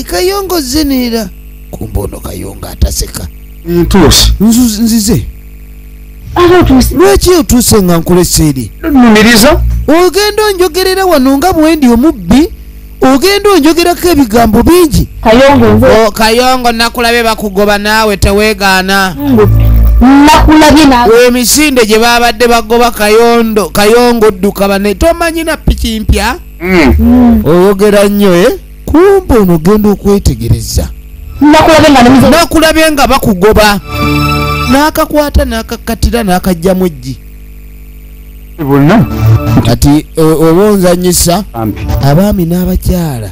kayongo zenera kumbono kayongo ataseka nzize lwaki otuuse nga nkulesa eri ogenda onjogerera wano nga bwendi omubbi ogenda onjogerako ebigambo bingi kayongo nakulabe bakugoba naawe teweegaana emisinde gye babadde bagoba kayongo odduka bane tomanyina piki mpya oyogera nnyo kumbe ono ogenda okwetegereza nakulabye nga bakugoba n'akakwata n'akakatira n'akajjamu eggi kati oba onzanyisa abaami n'abakyala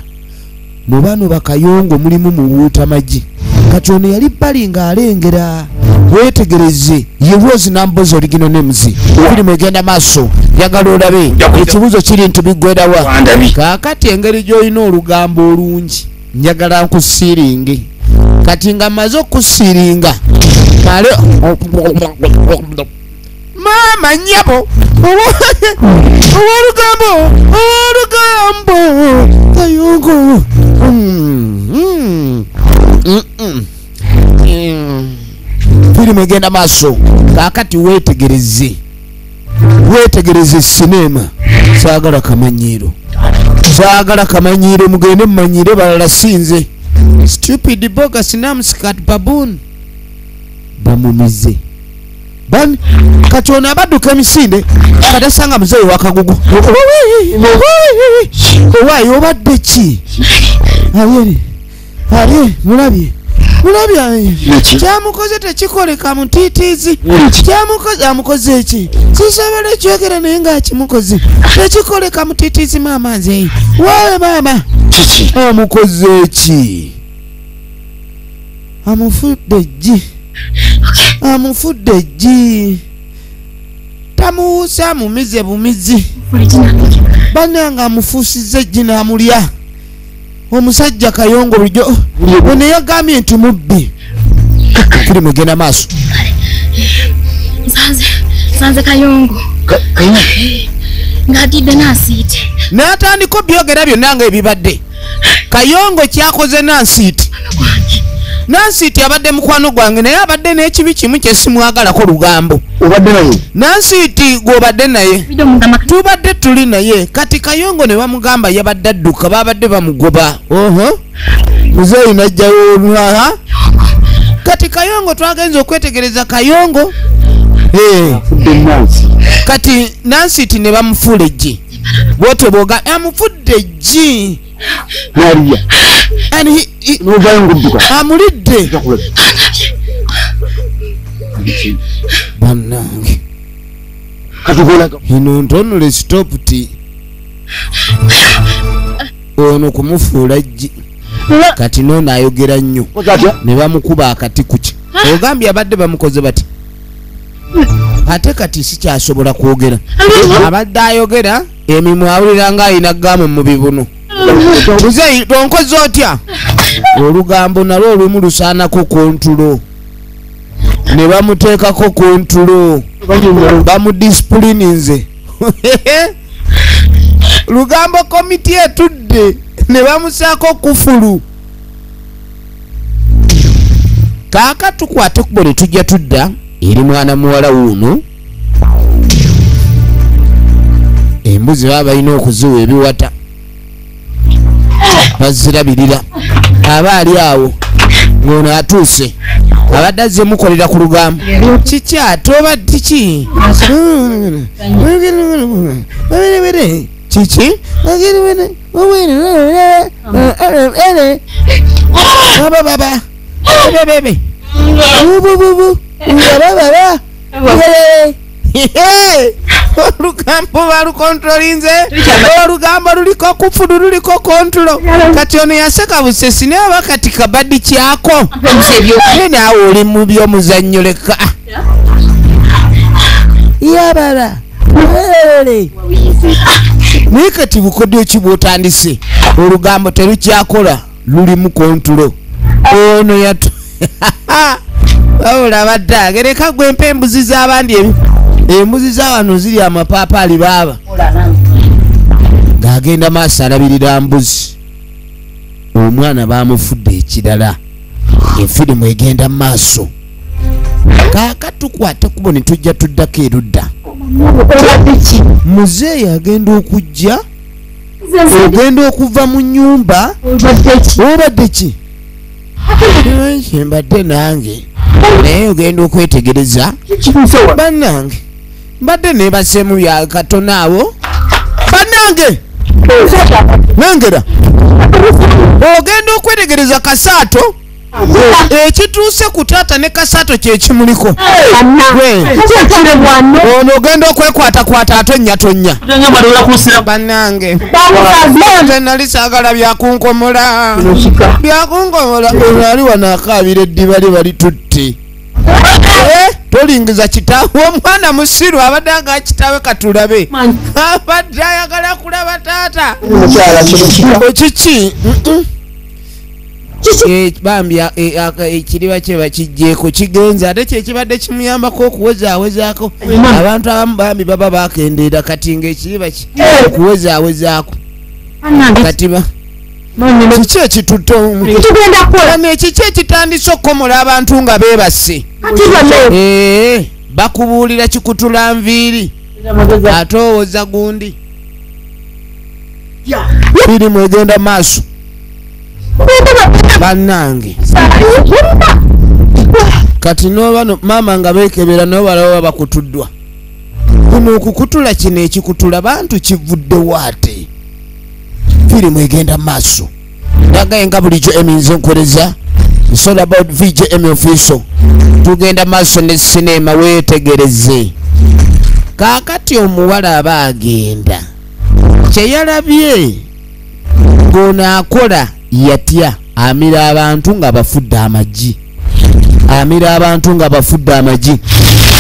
mu bano bakayongo mulimu muwuuta magi kati ono yali bbali ng'alengera wetegereze ye Rose Nambozi original names firimu egenda maaso njagala olabe ekibuzo kiri nti biggwerawa kaakati engeri gy'olina olugambo olungi njagala nkusiiringe kati nga maze okusiiringa male mama nyabo olugambo kayongo firimu egenda maaso kaakati wetegereze sinema saagala kamanyiiro mugende mumanyiire balala sinze stupid bogus namscat baboon bamumize kati ono abadduka emisinde katasanga muzeeyi wakagugu owaayi obadde ki ali mulabye kyamukoze tekikoleka mutiitiizi amukoze eki sisobola ekyogera naye ngaakimukoze tekikoleka mutiitiizi maama nzeeyi waawe maama amukoze eki amufudde eggi tamuwuusa amumize bumizi bannanga amufuusizza eggi n'amulya omusajja Kayongo bulijjo ono yagambye nti mubbi. Firimu egenda maaso. Sanze Kayongo ngatidde n'asiiti n'atandika byogera byonna nga ebibadde. Kayongo kyakoze Nansiiti. Nansiiti abadde mukwano gwange naye abadde n'ekibi kimu kye simwagalako Lugambo. Obadde naye? Nansiiti gw'obadde naye tubadde tuli naye kati Kayongo ne bamugamba yabadde adduka babadde bamugoba. Muzeeyi najjawo kati Kayongo twagenze okwetegereza Kayongo. Kati Nansiiti ne bamufuula eggi. Bwotyo bwoga amufudde eggi. Amulidde. Bannange ino ntonole stopti ono kumufuula eggi. Kati noono ayogera nnyo ne bamukuba akati kuki. Ogambye abadde bamukoze bati ate kati sikyasobola kwogera. Abadde ayogera emimwa awulira nga alina gaamu mu bibuno. Muzeeyi tonkoze otya? Olugambo nalwo olumu lusaanako kontulo ne bamuteekako kontulo bamudisipulininze. Lugambo komiti etudde ne bamusaako kufulu. Kaaka tukwate kubo ne tujja tudda eri mwana muwala wuuno. Embuzi baba balina okuziwa ebiwata bazirabirira. Aba ali awo ng'ono atuuse abadde azze mukolera ku Lugambo. Kiki ate oba kiki? Kiki? Olugambo balukontrolinze. Olugambo luliko kufulu luliko kontrolo. Kati ono yaseka busesi naye aba kati kabaddi kyako. Naawe oli mu by'omuzannyo leka. Yabala. Naye kati bukodyo ki bw'otandise? Olugambo terukyakola luli mu kontrolo. Ono yatu wabula badde agereka gwe mpa embuzi z'abandi embuzi z'awano ziri amapaapaali baaba ng'agenda maaso alabirira mbuzi. Omwana baamufudde ekirala. Efirimu egenda maaso. Kaaka tukwate kubo ne tujja tuddako erudda. Muzeeyi agenda okujja ogenda okuva mu nnyumba. Obadde ki? Mbadde nange naye ogenda okwetegereza. Bannange mbadde neebasemu bya katono abo. Bannange nengera ogenda okwetegereza Kasaato. Ekituuse ku taata ne Kasaato kye kimuliko. Ono ogenda okwekwatakwata atonnya. Bannange nali saagala byakunkomola. Ono ali wano akaabira eddiba lye balitutte. Tolingiza kitaawe omwana musiru abadde nga kitaawe katulabe. Abadde ayagala kulaba taata. Kiki? Bambya ekiriba kye bakijjeeko kigenza ate kyekibadde kimuyambako okuwezaawezaako. Abantu abamu bambi baba bakendeera kati ng'ekiriba okuwezaawezaako. Katiba kiki ekitutte omu? Kiki ekitandise okukomola abantu nga beebase? Bakubuulira kikutula nviiri ate owoza gundi. Firimu egenda maaso. Bannange kati n'oba maama nga beekebera n'obalaba bakutuddwa. Kuno okukutula kino ekikutula bantu kivuddewo ate. Firimu egenda maaso. Ndagaye nga bulijjo eminze nkoleza. It's all about VJM official. Tugenda maaso ne sinema weetegereze. Kaakati omuwala aba agenda kye yalabye ng'ono akola yatya amira abantu nga bafudde amagi.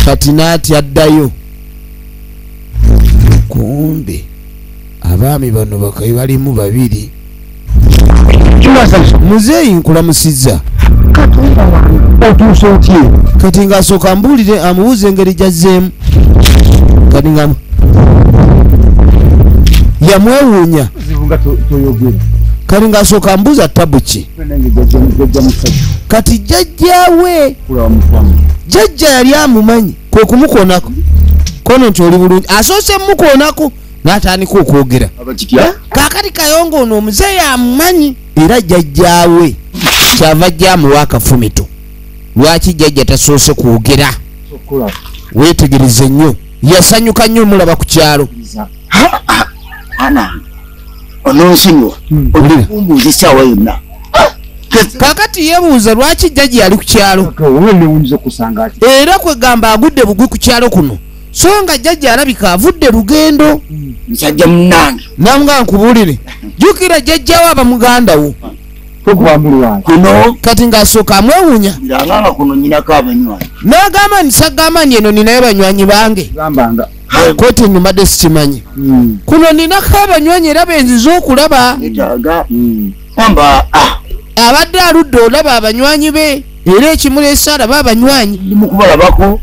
Kati naati addayo. Kumbe abaami bano bakayi balimu babiri. muzeeyi nkulamusizza otuuse otye kati ng'asooka ambuulire amubuuza engeri gyazzeemu kati nga yamwewuunya kati ng'asooka ambuuza tabu ki kati jjajjaawe jjajja yali amumanyi kwe kumukoonako kono nti oli bulungi asoose mukoonako n'atandika okwogera kaakati Kayongo ono omuzeeyi amumanyi era jjajjaawe kyava ajjaamuwa akafumito lwaki jjajja tasoose kwogera weetegereze nnyo yasanyuka nnyo mulaba ku kyalo ononsinywa olumbuuza essaawa yonna kaakati yeebuuza lwaki jjajja yali ku kyalo era kwegamba agudde bugwi ku kyalo kuno so nga jjajja alabika avudde lugendo musajja munnange namuga nkubuulire jjukira jjajjawo abamuganda wo kuno kati ng'asooka amwewuunya biranganga kuno nyinako abanywanyi n'agamba nti sagamba nti eno ninayo banywanyi bange kooti ennyumbadde sikimanyi kuno ninako abanywanyi era benziza okulaba amba abadde aludde olaba abanywanyi be era ekimuleese alaba abanywanyi ndimukubalabako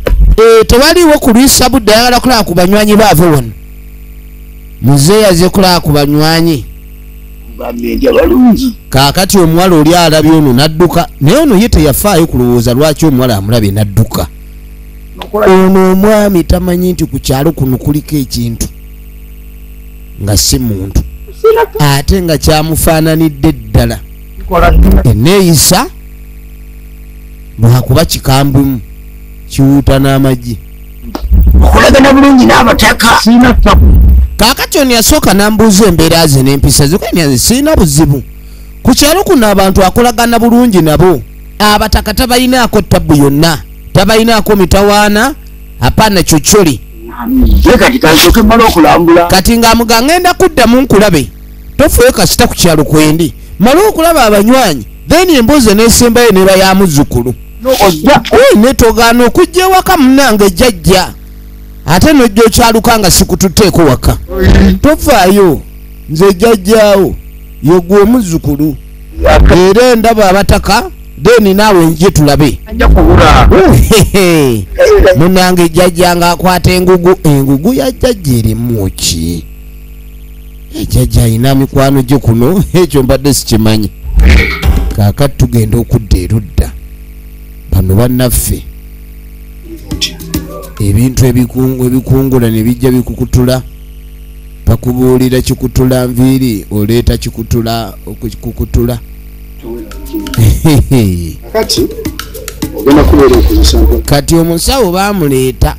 tewaliwo kulwisa budde ayagala kulaba ku banywanyi baave wano muzeeyi aze kulaba ku banywanyi bambendya balungi kaakati omuwala oli alabye ono n'adduka naye ono ye teyafaayo kulowooza lwaki omuwala amulabye n'adduka ono omwami tamanyi nti ku kyalo kuno kuliko ekintu nga si muntu ate nga kyamufaananidde ddala eneeyisa bwakuba kikambwemu kiwuuta n'amagi okolagana bulungi n'abataka kaakati ono yasooka n'ambuuza embeera ze n'empisa ze kwenyaze sirina buzibu ku kyalo kuno abantu akolagana bulungi nabo abataka tabayinaako ttabu yonna tabayinaako mitawaana apaana kyocoli kati kansooke mmala okulambula kati ng'amuga ngenda kuddamu nkulabe tofuye kasita ku kyalo kwendi mala okulaba abanywanyi then emboozi n'esembayo neeba ya muzzukulu netogaana okujja ewaka munnange jjajja ate nojja okyaluka nga sikututeeko waka tofaayo nze jjajjaawo yogwe omuzzukulu era endaba abataka deni naawe nje tulabe munnange jjajja nga akwata engugu ya jjajja erimu ki ejjajja alina mikwano gye kuno ekyo mbadde sikimanyi kaakati tugenda okudda erudda bano bannaffe ebintu ebikungula ne bijja bikukutula bakubuulira kikutula nviiri oleeta kikutula okukutula kati omusawo baamuleeta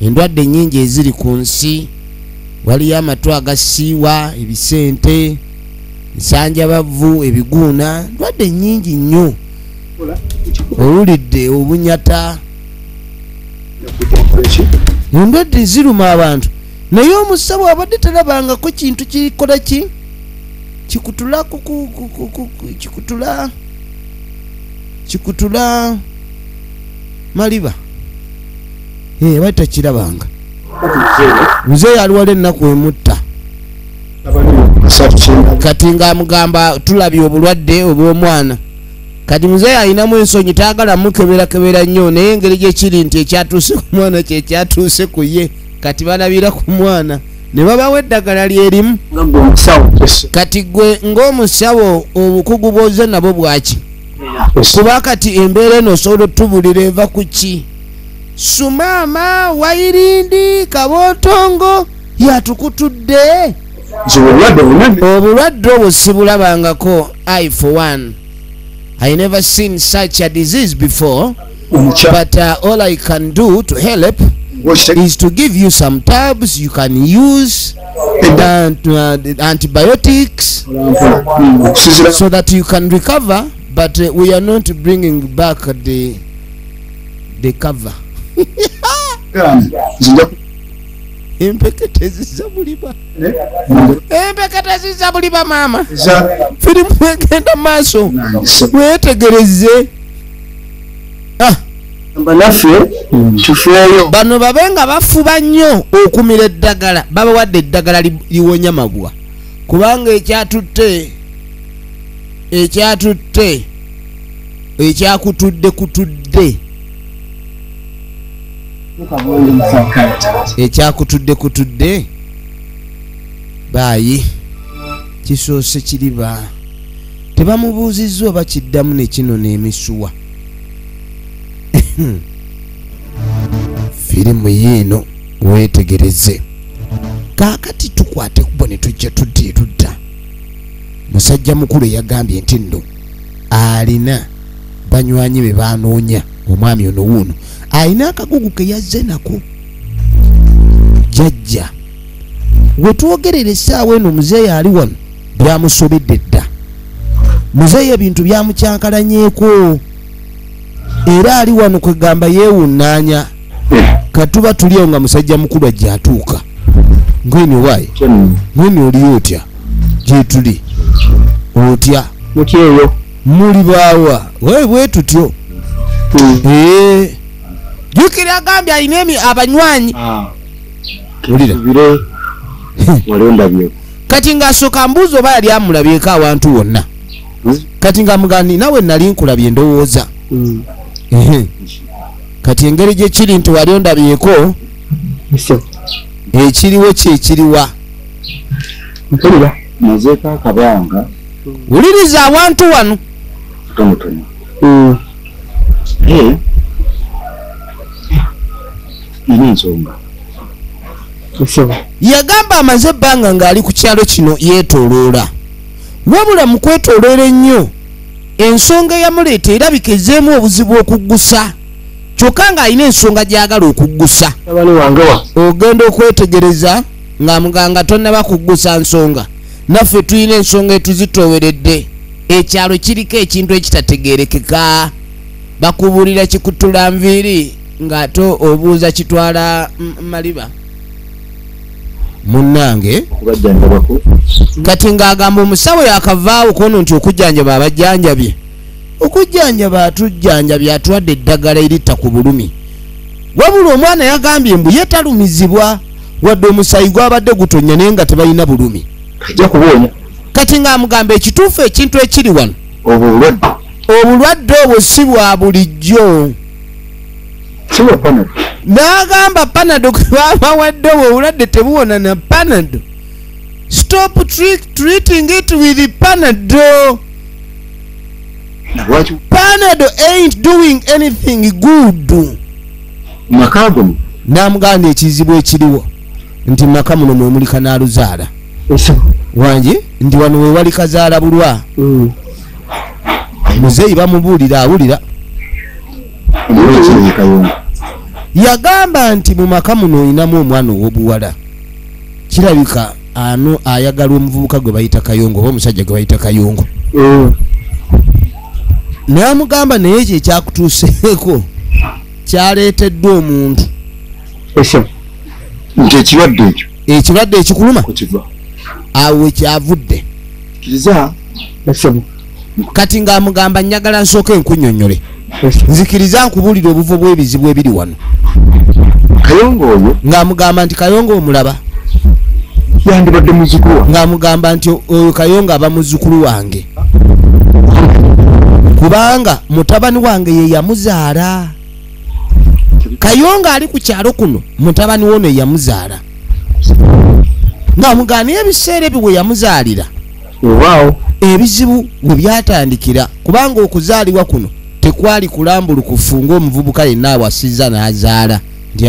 endwadde nnyingi eziri ku nsi waliyo amatu agasiiwa ebisente ensanjabavu ebiguuna ndwadde nnyingi nnyo owulidde obunyata endwadde ziruma abantu naye omusawo abadde talabangako kintu kikola ki kikutula kikutula maliba baita kirabanga muzeeyi aliwala ennaku emutta kati ng'amugamba tulabye obulwadde obw'omwana kati muzeeyi alinamu ensonyi taagala mukeberakebera nnyo naye engeri gyekiri nti ekyatuuse ku mwana kyekyatuuse ku ye kati balabira ku mwana ne babawo eddagala lyerimu kati gwe ng'omusawo obukugu bwoze nabwo bwaki kuba kati embeera eno osobola otubulira eva ku ki sumaama wairindi kabootongo yatukutudde obulwadde obwo sibulabangako I for one I never seen such a disease before but all I can do to help is to give you some tabs you can use antibiotics so that you can recover but we are not bringing back the cover empekete ziza buliba maama firimu egenda maaso wetegereze bano babe nga bafuba nnyo okumira eddagala babawadde eddagala liwonya magwa kubanga ekyatutte ekyatutte ekyakutudde kutudde ekyakutudde kutudde baayi kisoose kiriba tebamubuuzizza oba kiddamu ne kino n'emisuwa firimu yiino weetegereze kaakati tukwate kubo ne tujja tudde tudda musajja mukulu yagambye nti nno alina banywanyi be banoonya omwami ono wuuno alina akagugu ke yazze nako jajja wetwogerera essaawa eno muzeeyi ali wano byamusobedde dda muzeeyi ebintu byamukyankalanyeeko era ali wano kwegamba yeewunnanya katuba tuliyo nga musajja mukulu ajja atuuka ngwini wayi ngwini oliyo otya gyetuli otya mutyeyo muli baawa wewe bwe tutyo jukira agambye alina abanywanyi olira walondabye kati ng'asooka mbuuza oba yali amulabyeko awantu wonna kati nga mugani nawe nali nkulabye ndowooza kati engeri gye kiri nti wali ondabyeko ekiriwo kyekiriwa mpulira mazeeko akabanga wuliriza awantu wano tonotono ina ensonga yagamba amaze ebbanga ng'ali ku kyalo kino yeetooloola wabula mu kwetooloola ennyo ensonga eyamuleeta erabika ezzeemu obuzibu okuggusa kyokka ng'alina ensonga gy'agala okuggusa ogenda okwetegereza ng'amuganga tonnaba kuggusa nsonga naffe tulina ensonga etuzitooweredde ekyalo kiriko ekintu ekitategeerekeka bakubuulira kikutula nviiri ng'ate obuuza kitwala maliba munnange kati ng'agamba omusawo yakavaawo kono nti okujjanjaba abajjanjabye okujjanjaba atujjanjabye atuwadde eddagala eritta ku bulumi wabula omwana yagambye mbu ye talumizibwa wadde omusayi gwabadde gutonya naye nga tebalina bulumi ajja kubonya kati ng'amugamba ekituufu ekintu ekiri wano obulwadde obwo si bwa bulijjo kiwa panado n'agamba panado babawadde obwo obulwadde tebuwona na panado stop treating it with panado panado ain't doing anything good makago n'amugamba ekizibu ekiriwo nti maka muno mwe muli kanaaluzaala wange ndi wano we wali kazaala bulwa muzeeyi bamubuulira awulira yagamba nti mu maka muno olinamu omwana ow'obuwala kirabika ano ayagala omuvubuka gwe bayita Kayongo oba omusajja gwe bayita Kayongo n'amugamba naye ekyo ekyakutuuseeko kyaleeteddwa omuntu nti ekirwadde ekyo ekirwadde ekikuluma kukiva awo kyavudde kiriza kati ng'amugamba njagala nsooke nkunnyonnyole nzikiriza nkubuulira obuvo bw'ebizibu ebiri wano Kayongo oyo ng'amugamba nti Kayongo omulaba yandibadde muzukulu ng'amugamba nti oyo Kayongo aba muzzukulu wange kubanga mutabani wange ye yamuzaala Kayongo ali ku kyalo kuno mutabani wono ye yamuzaala ng'amugamba ebiseera ebyo we yamuzaalira ebizibu we byatandikira kubanga okuzaalibwa kuno tekwali kulambulukufu ng'omuvubuka yenna awasizza n'azaala nti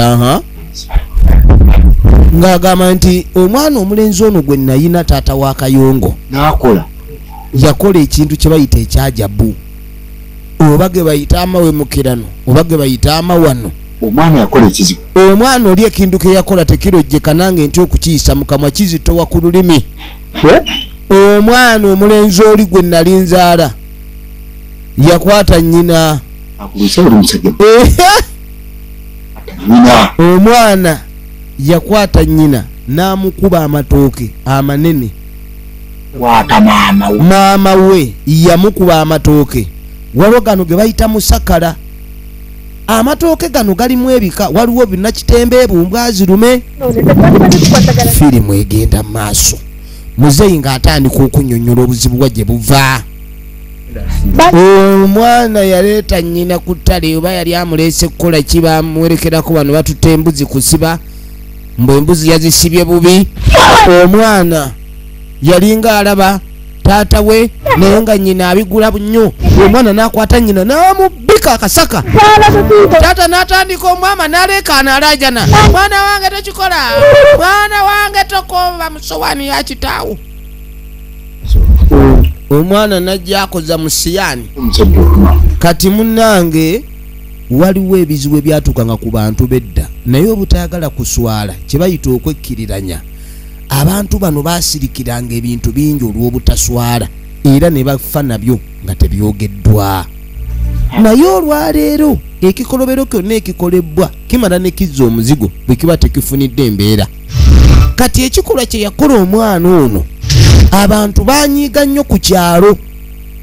ng'agamba nti omwana omulenzi ono gwe nayina taata wa Kayongo n'akola yakola ekintu kye bayita ekyajabu oba ge bayita amawemukirano oba ge bayita amawano omwana yakola ekizibu omwana oli ekintu ke yakola tekirojjeka nange nti okukiyisa mu kamwa kizitowa ku lulimi omwana omulenzi oli gwe nali nzaala yakwata nnyina omwana yakwata nnyina n'amukuba amatooke amanene maama we yamukuba amatooke waliwo gano ge bayita musakala amatooke gano galimu ebika waliwo binnakitembe ebumbwazirume firimu egenda maaso muzeeyi ng'atandika okunnyonnyola obuzibu bwa gye buva omwana yaleeta nnyina ku ttale oba yali amuleese kukola ki bamuwerekerako bano batutta embuzi kusiba mbwe embuzi yazisibye bubi omwana yalinga alaba taata we naye nga nnyina abigula nnyo omwana n'akwata nnyina n'amubika akasaka taata n'atandika omwama n'aleekaana alaajana mwana wange tekikola mwana wange tokomba mu sowaani ya kitaawo omwana najja akoza mu siyaani kati munnange waliwo ebizibu ebyatuukanga ku bantu bedda naye obutayagala kuswala kye bayita okwekkiriranya abantu bano baasirikiranga ebintu bingi olw'obutaswala era ne bafa nabyo nga tebyogeddwa naye olwaleero ekikolobero kyonna ekikolebwa kimala ne kizza omuzigo bwe kiba tekifunidde embeera kati ekikolwa kye yakola omwana ono abantu banyiiga nnyo ku kyalo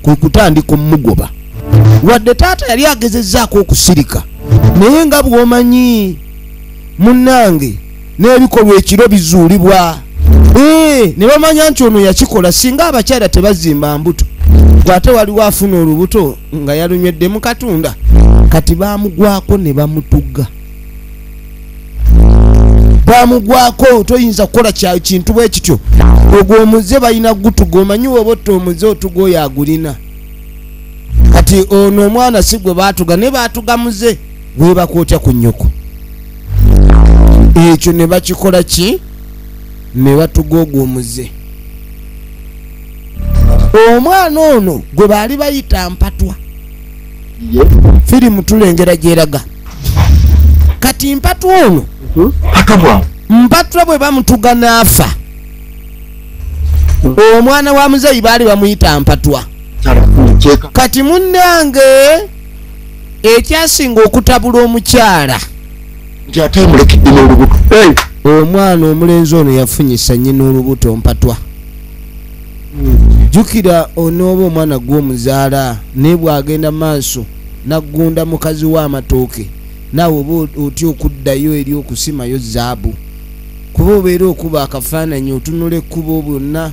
kwe kutandika omugoba wadde taata yali agezezzaako okusirika naye nga bw'omanyi munnange n'ebikolwa ekiro bizuulibwa ne bamanya nti ono yakikola singa abakyala tebazimba mbuto gwate waliwo afuna olubuto nga yalunywedde mu katunda kati bamugwako ne bamutugga bamugwako toyinza kukola kintu bwe kityo ogwo omuze balina gutuga omanyi woba otta omuze otuga oyo agulina kati ono omwana si gwe baatuga ne baatuga muze gwe bakwotya ku nnyoko ekyo ne bakikola ki ne batuga ogwo omuze omwana ono gwe baali bayita mpatwa firimu tulengera gyeraga kati mpatwa ono mpatwa bwe bamutuga n'afa omwana wa muzeyi baali bamuyita mpatwa kati munnange ekyasinga okutabula omukyala omwana omulenzi ono yafunyisa nnyina olubuto mpatwa jjukira onooba omwana gw'omuzaala naye bw'agenda maaso naggunda mukazi w'amatooke naawe oba otya okuddayo eri okusimayo zaabu kuba obeera okuba akafaananyi otunula ekkubo bonna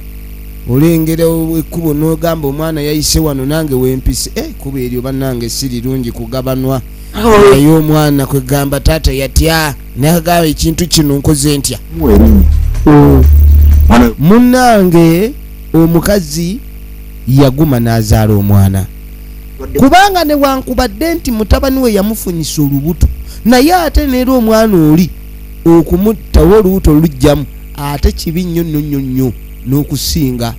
olengera ekkubo n'ogamba omwana yayise wano nange wempise kuba eryo bannange si lirungi kugabanwa naye omwana kwegamba taata yatya nagamba ekintu kino nkoze ntya munnange omukazi yaguma n'azaala omwana kubanga ne wankubadde nti mutabani we yamufunyisa olubuto naye ate neera omwana oli okumuttawo olubuto olujjamu ate kibi nnyo nnyo nnyo nnyo n'okusinga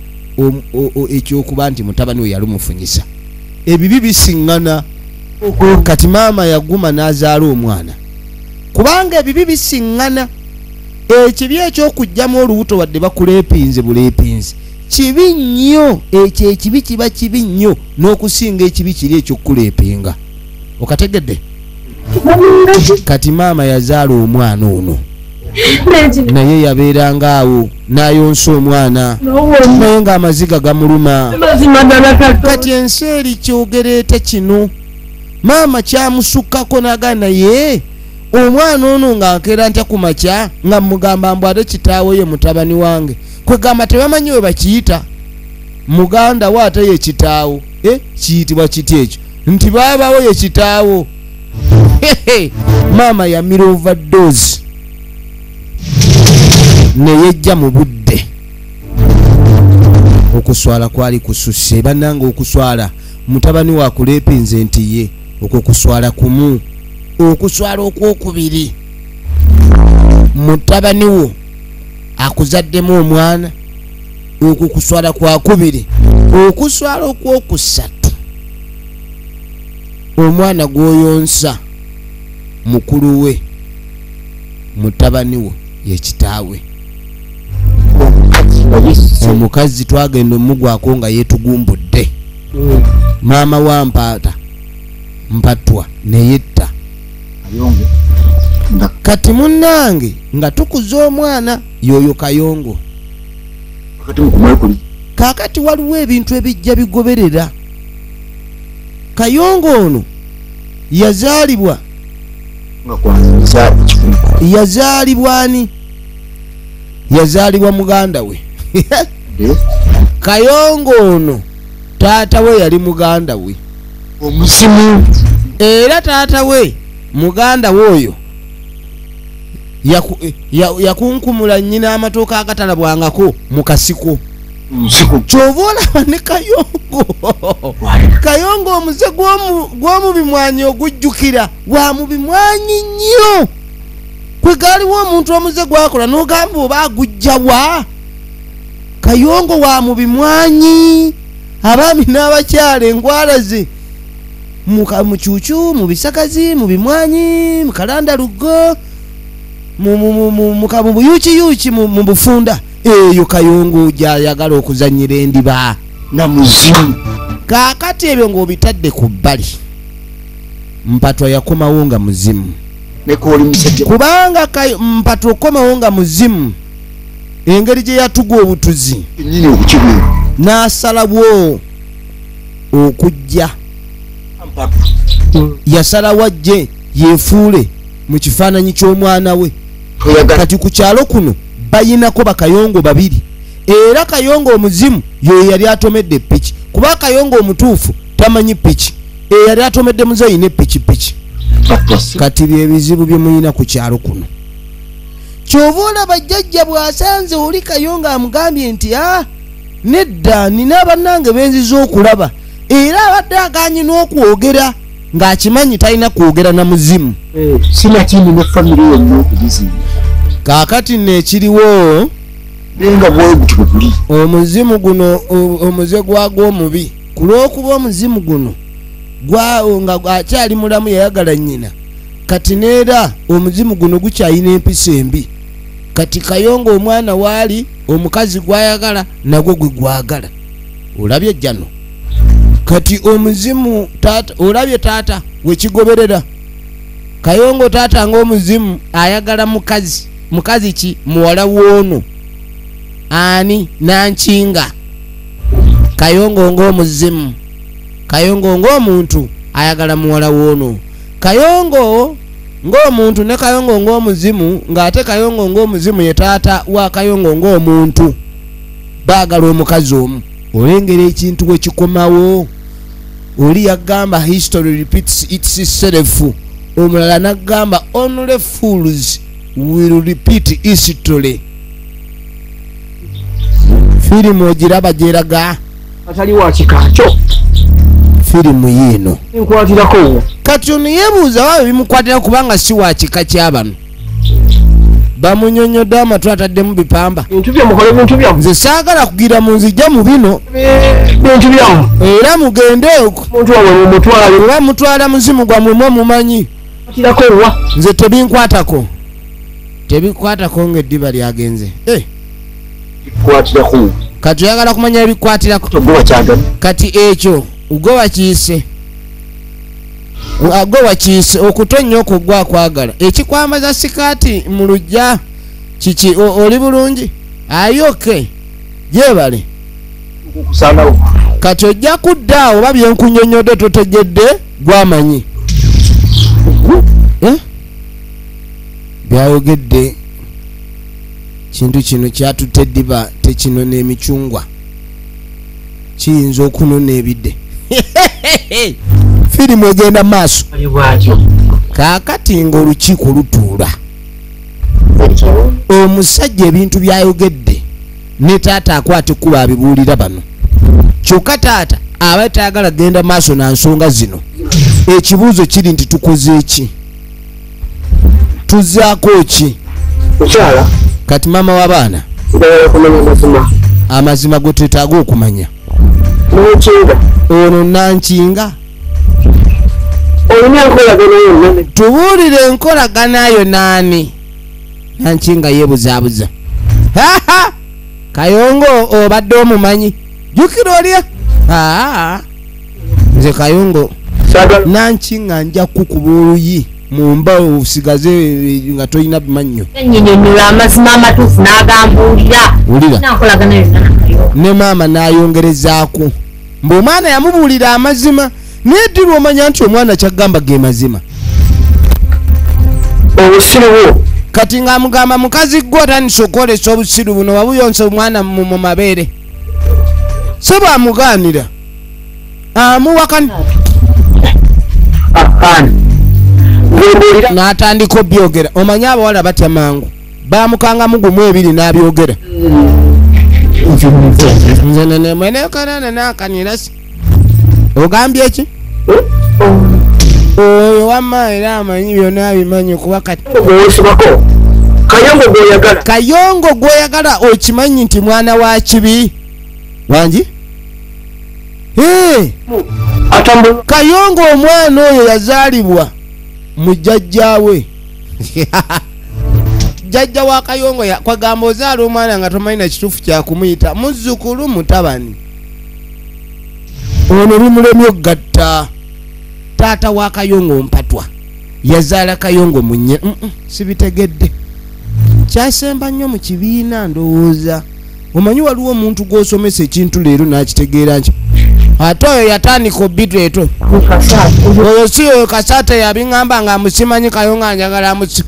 ekyokuba nti mutabani we yalumufunyisa ebibi bisiŋŋana kati maama yaguma n'azaala omwana kubanga ebibi bisiŋŋana ekibi ekyokugjamu olubuto wadde bakuleepinze buleepinze kibi nnyo ekyo ekibi kiba kibi nnyo n'okusinga ekibi kiri ekyokuleepinga okategedde kati maama yazaala omwana ono naye yabeeranga awo n'ayonsa omwana naye ng'amaziga gamuluma kati ensi eri kyogereete kino maama kyamusukkako n'agamba naye omwana ono ng'akeera ntya ku makya nga mugamba mbu ate kitaawe ye mutabani wange kwegamba tebamanyi we bakiyita muganda wo ate ye kitaawo kiyitibwa kiti ekyo nti baabawo ye kitaawo maama yamira overdose neyejja mu budde okuswala kwali kususse bannanga okuswala mutabani wakuleepinze nti ye okwo kuswala kumu okuswala okwokubiri mutabani wo akuzaddemu omwana okwo kuswala kwakubiri okuswala okwokusatu omwana gwoyonsa mukulu we mutabani wo yekitaawe omukazi twagenda omugwako nga yeetugumbudde maama wa mpatwa neyetta kati munnange nga tukuza omwana yoyo Kayongo kakati waliwo ebintu ebijja bigoberera Kayongo ono yazaalibwa yazaalibwani yazaalibwa muganda we Kayongo ono taata we yali muganda we omuzimu era taata we muganda we oyo yakunkumula nnyina amatooka agatalabwangako mu kasiko kyova olaba ne Kayongo omuze gw'omubimwanyi ogujjukira wa mubimwanyi nnyo kwe gaaliwo omuntu omuze gwakola n'ogamba oba agujjawa Kayongo wa mubimwanyi abaami n'abakyala engwala ze mucuucu mu bisakazi mu bimwanyi mu kalandalugo mu buyuukiyuuki mu bufunda eyo Kayongo gyayagala okuzannyira endiba na muzimu. Kaakati ebyo ng'obitadde ku bbali Mpatwa yakomawo nga muzimu kubanga Mpatwa okomawo nga muzimu engeri gye yatuga obutuzi n'asalawo okujja yasalawo ajje yeefuule mu kifaananyi ky'omwana we kati ku kyalo kuno bayinako bakayongo babiri era Kayongo omuzimu ye yali atomedde piki kuba Kayongo omutuufu tamanyi piki yali atomedde muzeeyi ne piki kati byebizibu bye muyina ku kyalo kuno kyova olaba jjajja bw'asanze oli Kayongo amugambye nti nedda nina bannange benziza okulaba era abadde agaanyi n'okwogera ng'akimanyi talina kwogera na muzimu sinakindi ne famire yonna okugizimba kaakati neekiriwo nenga bwegutibuli omuzimu guno omuze gwagwo omubi ku lw'okuba omuzimu guno nga akyali mulamu yayagala nnyina kati neera omuzimu guno gukyayina empisa embi kati Kayongo omwana waali omukazi gwayagala nagwo gwe gwagala olabye jjano kati omuzimu taata olabye taata wekigoberera Kayongo taata ng'omuzimu ayagala mukazi ki muwala w'ono ani Nankinga Kayongo ng'omuzimu Kayongo ng'omuntu ayagala muwala w'ono Kayongo ng'omuntu ne Kayongo ng'omuzimu ng'ate Kayongo ng'omuzimu ye taata wa Kayongo ng'omuntu baagala omukazi omu olengera ekintu we kikomawo oli yagamba history repeats itself omulala nagamba only fools will repeat history firimu ogiraba gyeraga atali wa kikakyo firimu yiino nkwatirako kati ono yeebuuza waawe bimukwatira kubanga si wa kika ky'abano bamunyonyodde amatu ataddemu bipamba bintu bye mukole bintu byamu nze saagala kugira mu nzijja mu bino bintu byamu era mugende okwo omuntu wawe mumutwale oba mutwala muzimu gwammwe mumanyi kwatirako wa nze tebikwatako ng'eddiba lyagenze kwatirako kati oyagala kumanya ebikwatirako kati ekyo gwe wakiise okutonnya okwo gwakwagala ekikwambaza sikaati mu lujja kiki oli bulungi ayoke gyebale kati ojja kudda oba byenkunyonyodde totegedde gwamanyi byayogedde kintu kino kyatutte eddiba tekinona emicungwa kiyinza okunona ebidde firimu egenda maaso kaakati ng'olukiiko lutuula omusajja ebintu byayogedde ne taata akwata ekkuba abibuulira bano kyokka taata aba tayagala genda maaso na nsonga zino ekibuuzo kiri nti tukoze ki tuzzaako ki mukyala kati maama w'abaana amazima go twetaaga okumanya Nankinga ono Nankinga olina enkolagana yonna tubuulire enkolagana yo naani Nankinga yeebuzaabuza Kayongo obadde omumanyi jjukira olya nze Kayongo Nankinga nja kukuba oluyi mu mba osigaze nga tolina bimannyo ennyonyola amazima amatuufu n'agambuulira nankolagana yonna ne maama n'ayongerezaako mb'omwana yamubuulira amazima neddirwa omanya nti omwana kyagamba ge mazima obusirubu kati ng'amugamba mukazi gwe otandise okwolesa obusiru buno wabuyonsa omwana mu mabeere se bwamugaanira amuwakani n'atandika obyogera. Omanyi abawala batya mangu, bamukanga mugumu ebiri n'abyogera. Nze nene mwene kanana n'akanirasi ogambye eki oyo wamma era amanyi byonna abimanyi kuba kati Kayongo gw'oyagala okimanyi nti mwana wa kibi wangi. Kayongo omwana oyo yazaalibwa mu jjajjaawe. Jjajja wa Kayongo kwagamba ozaala omwana nga tomanyi na kituufu kyakumuyita muzzukulu mutabani. Ono bimulemye okugatta. Taata wa Kayongo mpatwa yazaala Kayongo munye sibitegedde. Kyasemba nnyo mu kibiina ndowooza. Omanyi waliwo omuntu gw'osomesa ekintu leero n'akitegeera nti ate oyo yatandika obitweto oyo si oyo Kasaate yabiŋŋamba nga musimanyi Kayongo anjagala musi.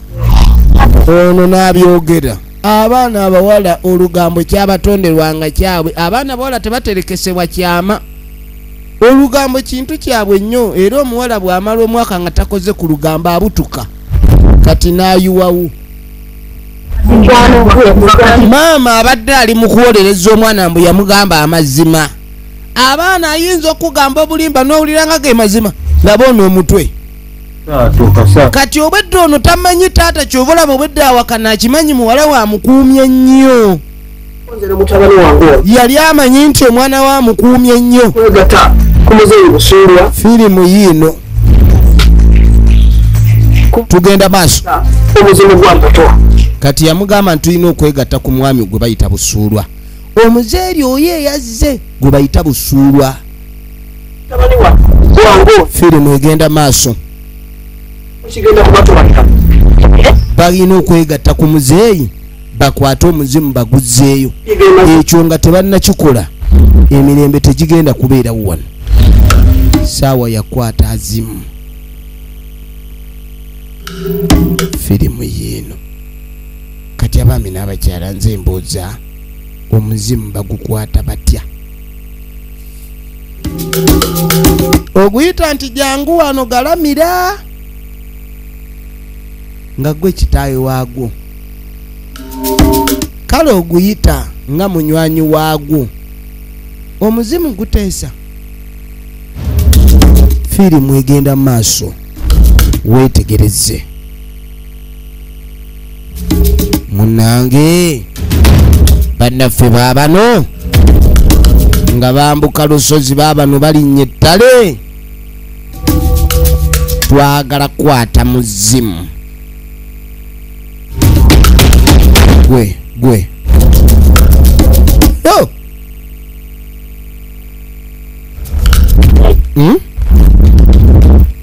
Ono n'abyogera. Abaana abawala olugambo kyabatonderwanga kyabwe. Abaana abawala tebaterekesebwa kyama. Olugambo kintu kyabwe nnyo era omuwala bw'amala omwaka nga takoze ku lugambo abutuka kati n'ayuwawo. Maama abadde ali mu kuwolereza omwana mbu yamugamba amazima. Abaana ayinza okugamba obulimba n'owulira nga ge mazima laba ono omutwe. Kati obwedde ono tamanyi taata ky'ova olaba obwedde awakana akimanyi muwala wamukuumye nnyo. Yali amanyi nti omwana wamukuumye nnyo. Firimu yiino tugenda maaso. Kati yamugamba nti tulina okwegatta ku mwami gwe bayita Busuulwa. Omuzeeri oyo eyazze gwe bayita Busuulwa. Firimu egenda maaso. Balina okwegatta ku muzeeyi bakwate omuzimu baguzzeeyo. Ekyo nga tebannakikola emirembe tegigenda kubeerawo wano. Saawa yakwata azimu. Firimu yiino kati abaami n'abakyala nze mbuuza omuzimu bagukwata batya? Oguyita nti jangu wano galamira nga gwe kitaawe waagwo. Kale oguyita nga munywanyi waagwo. Omuzimu guteesa. Firimu egenda maaso. Weetegereze. Munange bannaffe baabano nga bambuka lusozi baabano balinnye ettale. Twagala kwata muzimu. Gwe yo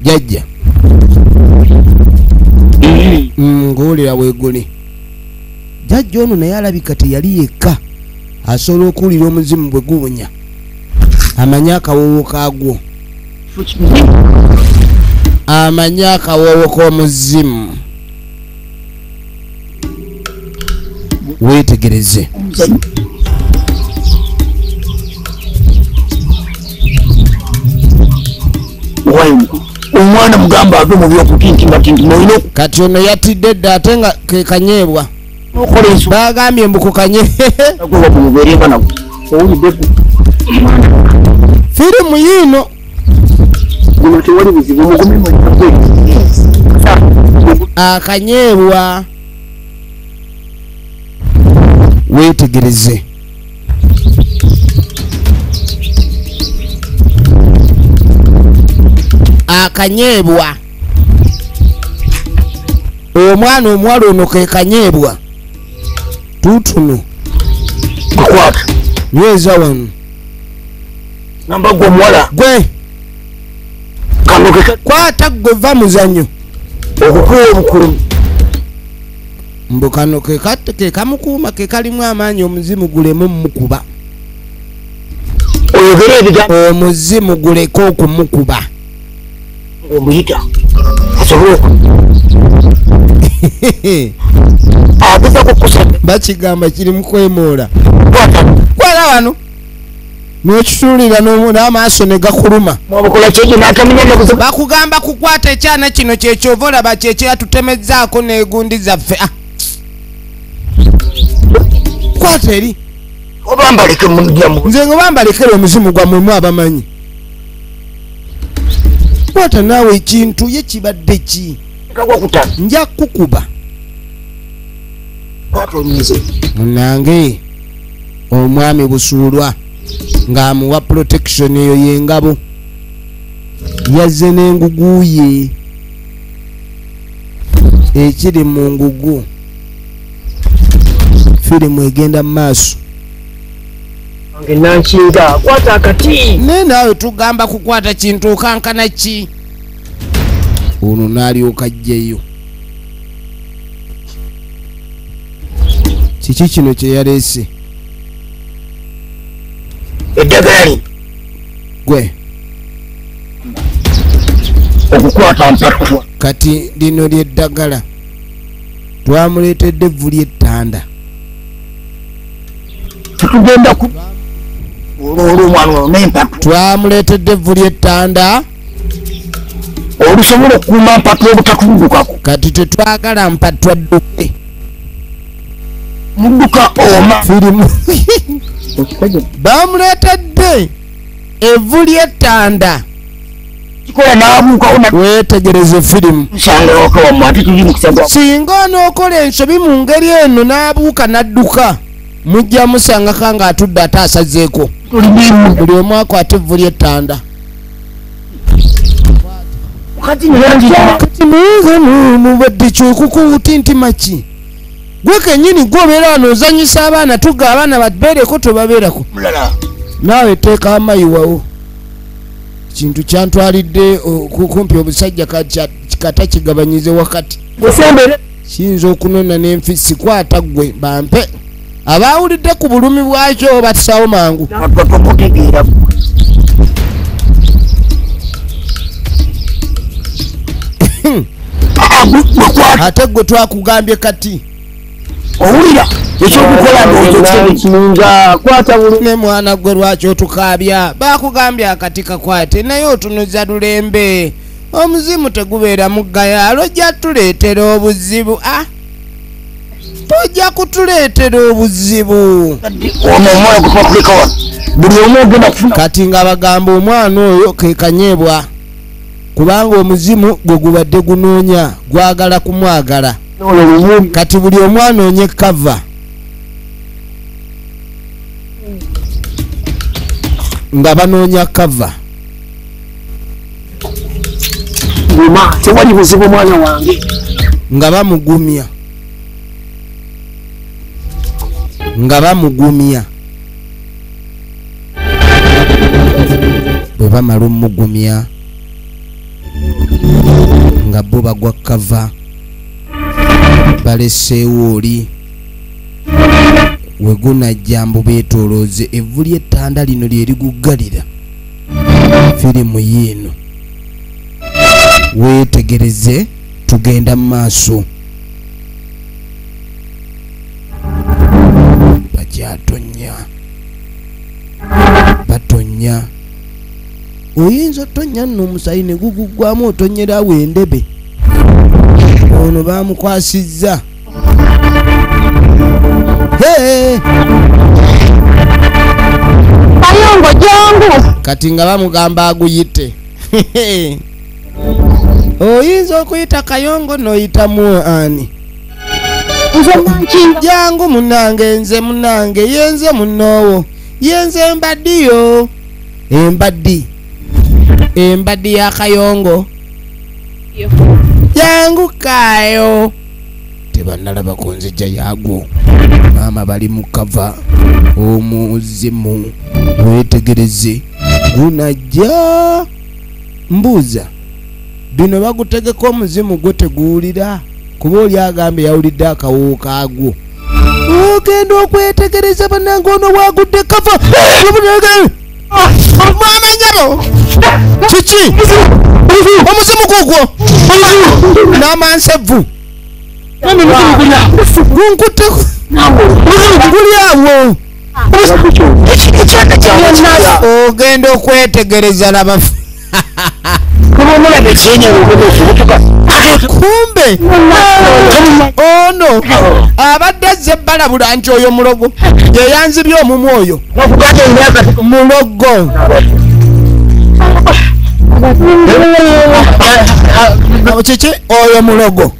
jajja ng'olera weeguli. Jajja ono naye alabika teyali yekka asobola okuwulira omuzimu bwe guwunya. Amanyi akawoowo kaagwo. Amanyi akawoowo k'omuzimu. Weetegereze. Omwana mugamba ave mu byokutintimatintima. Kati ono yatidde dda ate nga ke kanyeebwa. Bagambye mbu kukanye. Firimu yiino akanyeebwa. Weetegereze. Akanyeebwa. Omwana omuwala ono ke kanyeebwa. Tutuno Akwata nyweza wano. Namba gwe omuwala Gwe kano kwata gwe va muzannyo. okukuwa omukulu. Mbu kano ke kamukuuma ke kalimu amaanyi omuzimu gulemu mmukuba. Oyogere ebigambo omuzimu guleke okumukuba. Omuyita asobole ageza kukusa bakigamba kiri mu kwemoola. Kwala wano n'okituulira n'amaaso ne gakuluma. Mwabukola kyeki n'atamenya ne bakugamba kukwata ekyana kino kyekyova olaba kyekyetutemezzaako n'egundi zaffe. Kwata eri obambaleke mundyamu nze nga bambalekera omuzimu gwammwe mu abamanyi. Kwata naawe ekintu ye kibadde ki? kagwakutana nja kukuba kwatonyeze munange omwami Busuulwa ng'amuwa protection eyo y'engabo yazze n'engugu ye ekiri mu ngugu. Firimu egenda mu maaso. nankinga kwata akati naye naawe tugamba kukwata kintu okankana ki? Ono n'alyoka ajjayo. Kiki kino kye yaleese? eddagala lino Gwe okukwata mpatwa kati lino ly'eddagala twamuleetedde evvu ly'ettanda. tetugenda ku olwo omwana ono n'empatu Twamuleetedde evvu ly'ettanda olusobola okukuuma mpatu obutatuludukako kati tetwagala mpatwa dduke. mudduka oma Firimu bamuleetedde evvu ly'ettanda. kikola n'abuukawo Weetegereze firimu. nsangawaka wamwe ate tuli mu kisagwa Singa onookola ensobi mu ngeri eno n'abuuka n'adduka mujja musangaka ng'atudde ate asazeeko. tulimimu Buli omu akwata evvu ly'ettanda. kati neyanjira Kati naye mubadde kyekukuwutintima ki? Gwe kennyini gw'obeera wano ozanyisa abaana tugga abaana babeereko tobabeerako. mulala Naawe teeka amayiwawo. Kintu kyantwalidde kumpi obusajja kata kigabanyize wakati. osembere Kiyinza okunona n'enfisi kwata gwe bampe. Abaawulidde ku bulumi bwakyo batusawo mangu. atwatomutegeera Ate gwe twakugambye kati. owulira ekyokukola ndowooza kwata bulu Ne mwana gwe lwaki otukaabya? Bakugambye akati kakwate naye otunuza lulembe. Omuzimu tegubeera mu ggayaalo ojja tuleetera obuzibu. Tojja kutuleetera obuzibu. ono omwana gwe twakuleka wano buli omu ogenda kufuna Kati nga bagamba omwana oyo ke kanyeebwa. Kubanga omuzimu gwe gubadde gunoonya gwagala kumwagala. olwo luwumbi Kati buli omu anoonye kava. Nga banoonya kava. guma tewali buzibu mwana wange Nga bamugumya. Nga bamugumya. Bwe bamala omugumya nga bo bagwa kava baleseewo oli wegunajja mbu beetoolooze evvu ly'ettanda lino lye liguggalira. Firimu yiino weetegereze tugenda mu maaso. Bakyatonya batonya. Oyinza otonya nno omusayi ne guguggwamu otonyerawo endebe. Ono bamukwasizza. Kayongo jangu. Kati nga bamugamba aguyite. Oyinza okuyita Kayongo n'oyitamu ani? Nze nankinga. Jangu munange nze munange yenze munoowo yenze embaddiyo. Embaddi ya Kayongo. Jangu kaayo. Tebannalaba ku nzijja yaagwo. Maama bali mu kava. Omuzimu weetegereze gunajja. Mbuuza bino bagutegeka omuzimu gwe teguwulira? Kuba oli agambye yawulidde akawoowo kaagwo. Ogenda okwetegereza bannange ono waagudde kava. Mwamenyero kiki? Omuzimu gugwo n'amansevu gunkutte guli awo. ogenda okwetegereza labafu kumbe ono abadde azze balabula nti oyo mulogo yeyanzibye omumwe oyo mulogo kiki oyo mulogo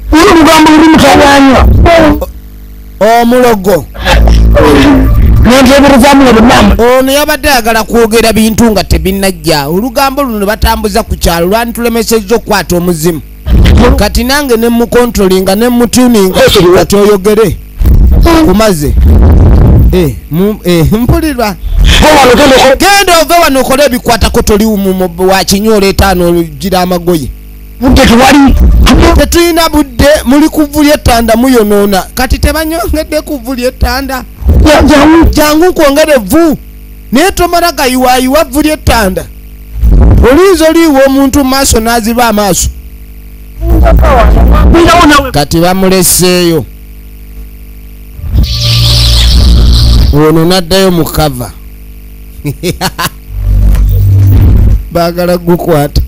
omulogo ono yabadde ayagala kwogera bintu nga tebinajja olugambo luno batambuza ku kyalo lwanitulemesezza okukwata omuzimu kati nange nemukontrolinga nemutuninga kati oyogere kumaze mpulirwa genda ove wano okole ebikwatako toli wa kinyola etaano olugira amagoye tetulina budde muli kuvulya ettanda muyonoona kati tebanyongedde kuvulya ettanda jangu nkwongere vvu naye tomala gayiwayiwa vulya ettanda olinza oliiwa omuntu maaso n'aziba amaaso kati bamuleseeyo ono naddayo mu kava baagala gukwata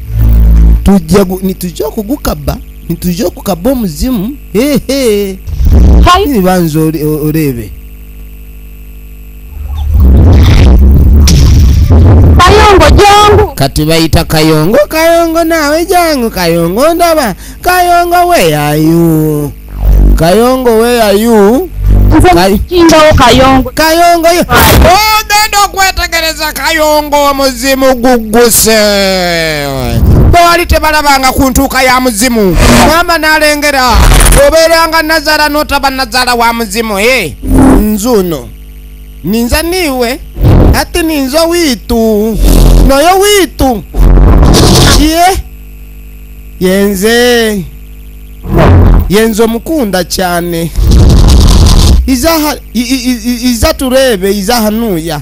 nitujja okugukaba nitujja okukaba omuzimu nibanza oleebe Kayongo jangu kati bayita kayongo naawe jangu kayongo ndaba kayongo weyayu kayongo yo ogenda okwetegereza kayongo omuzimu guguse bwali tebalabanga ku ntuuka ya muzimu mama n'alengera obeeranga nazala n'otaba nazala wa muzimu nzuno ninza niwe ati ninzo witu noyo witu yenze omukunda cyane iza turebe iza hanuya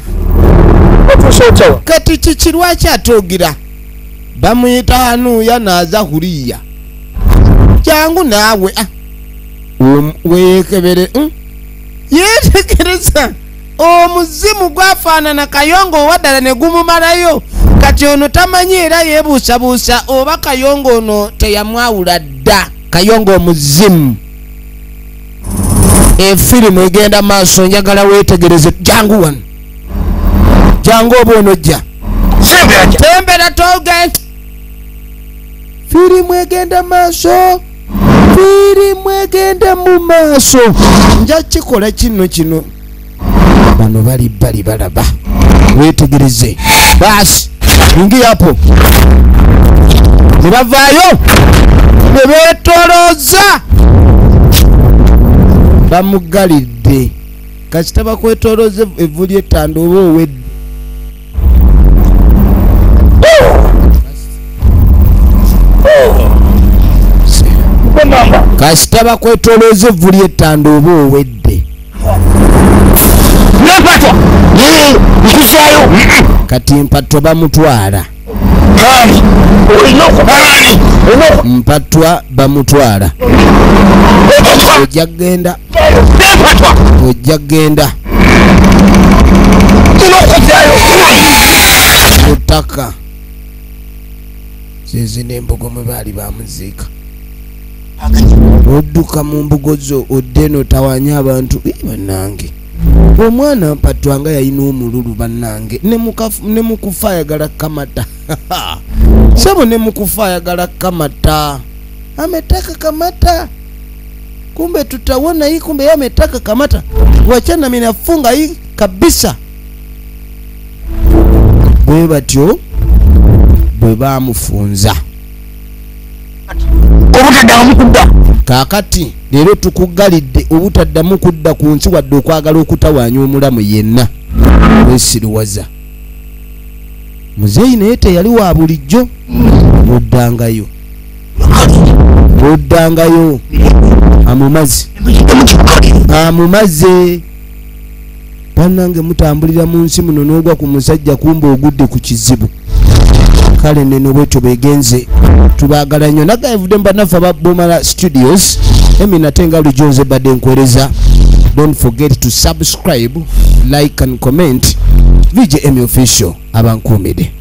kati kikirwa kyatogira bamuyita hanuya naza huriya jangu nawe wekebere yetegereza omuzimu gwafaanana kayongo waddala ne gumumalayo kati ono tamanyi era yeebuusabuusa oba kayongo ono teyamwawula dda kayongo omuzimu efirimu egenda maaso njagala weetegereze jangu wano jangu oba onojja tembera toge firimu egenda maaso firimu egenda mu maaso nja kikola kino bano bali balaba wetegereze basi ingia hapo nebavaayo nebetoloza bamugalidde kasita bakwetoloza evvu ly'ettanda oba owedde kasita bakwetoloza evvu ly'ettanda oba owedde kati mpatwa bamutwala mpatwa bamutwala ojja genda kutaka zezina embogo mwe baali bamuziika odduka mu mbugo zo oddeno tawanya abantu bannange omwana mpatwa nga yalina omululu bannange ne mukufa ayagala kamata sabo ne mukufa ayagala kamata ametaka kamata kumbe tutawona hii kumbe yeye ametaka kamata wachana mimi nafunga hii kabisa bwe batyo bwe bamufunza obutaddamu kudda kakati leero tukugalidde obutaddamu kudda ku nsi wadde okwagala okutawaanya omulamu yenna wesiriwaza muzeeyi naye teyali wa bulijjo oddangayo amumaze bannange mutambulira mu nsi muno n'ogwa ku musajja kumbe ogudde ku kizibu kale neno bwetyo begenze tubaagala nnyo nagayivudde mbanaffe aba Bomala Studios eminatenga lujonze badde nkwereza don't forget to subscribe, like and comment. VJM official abankumide.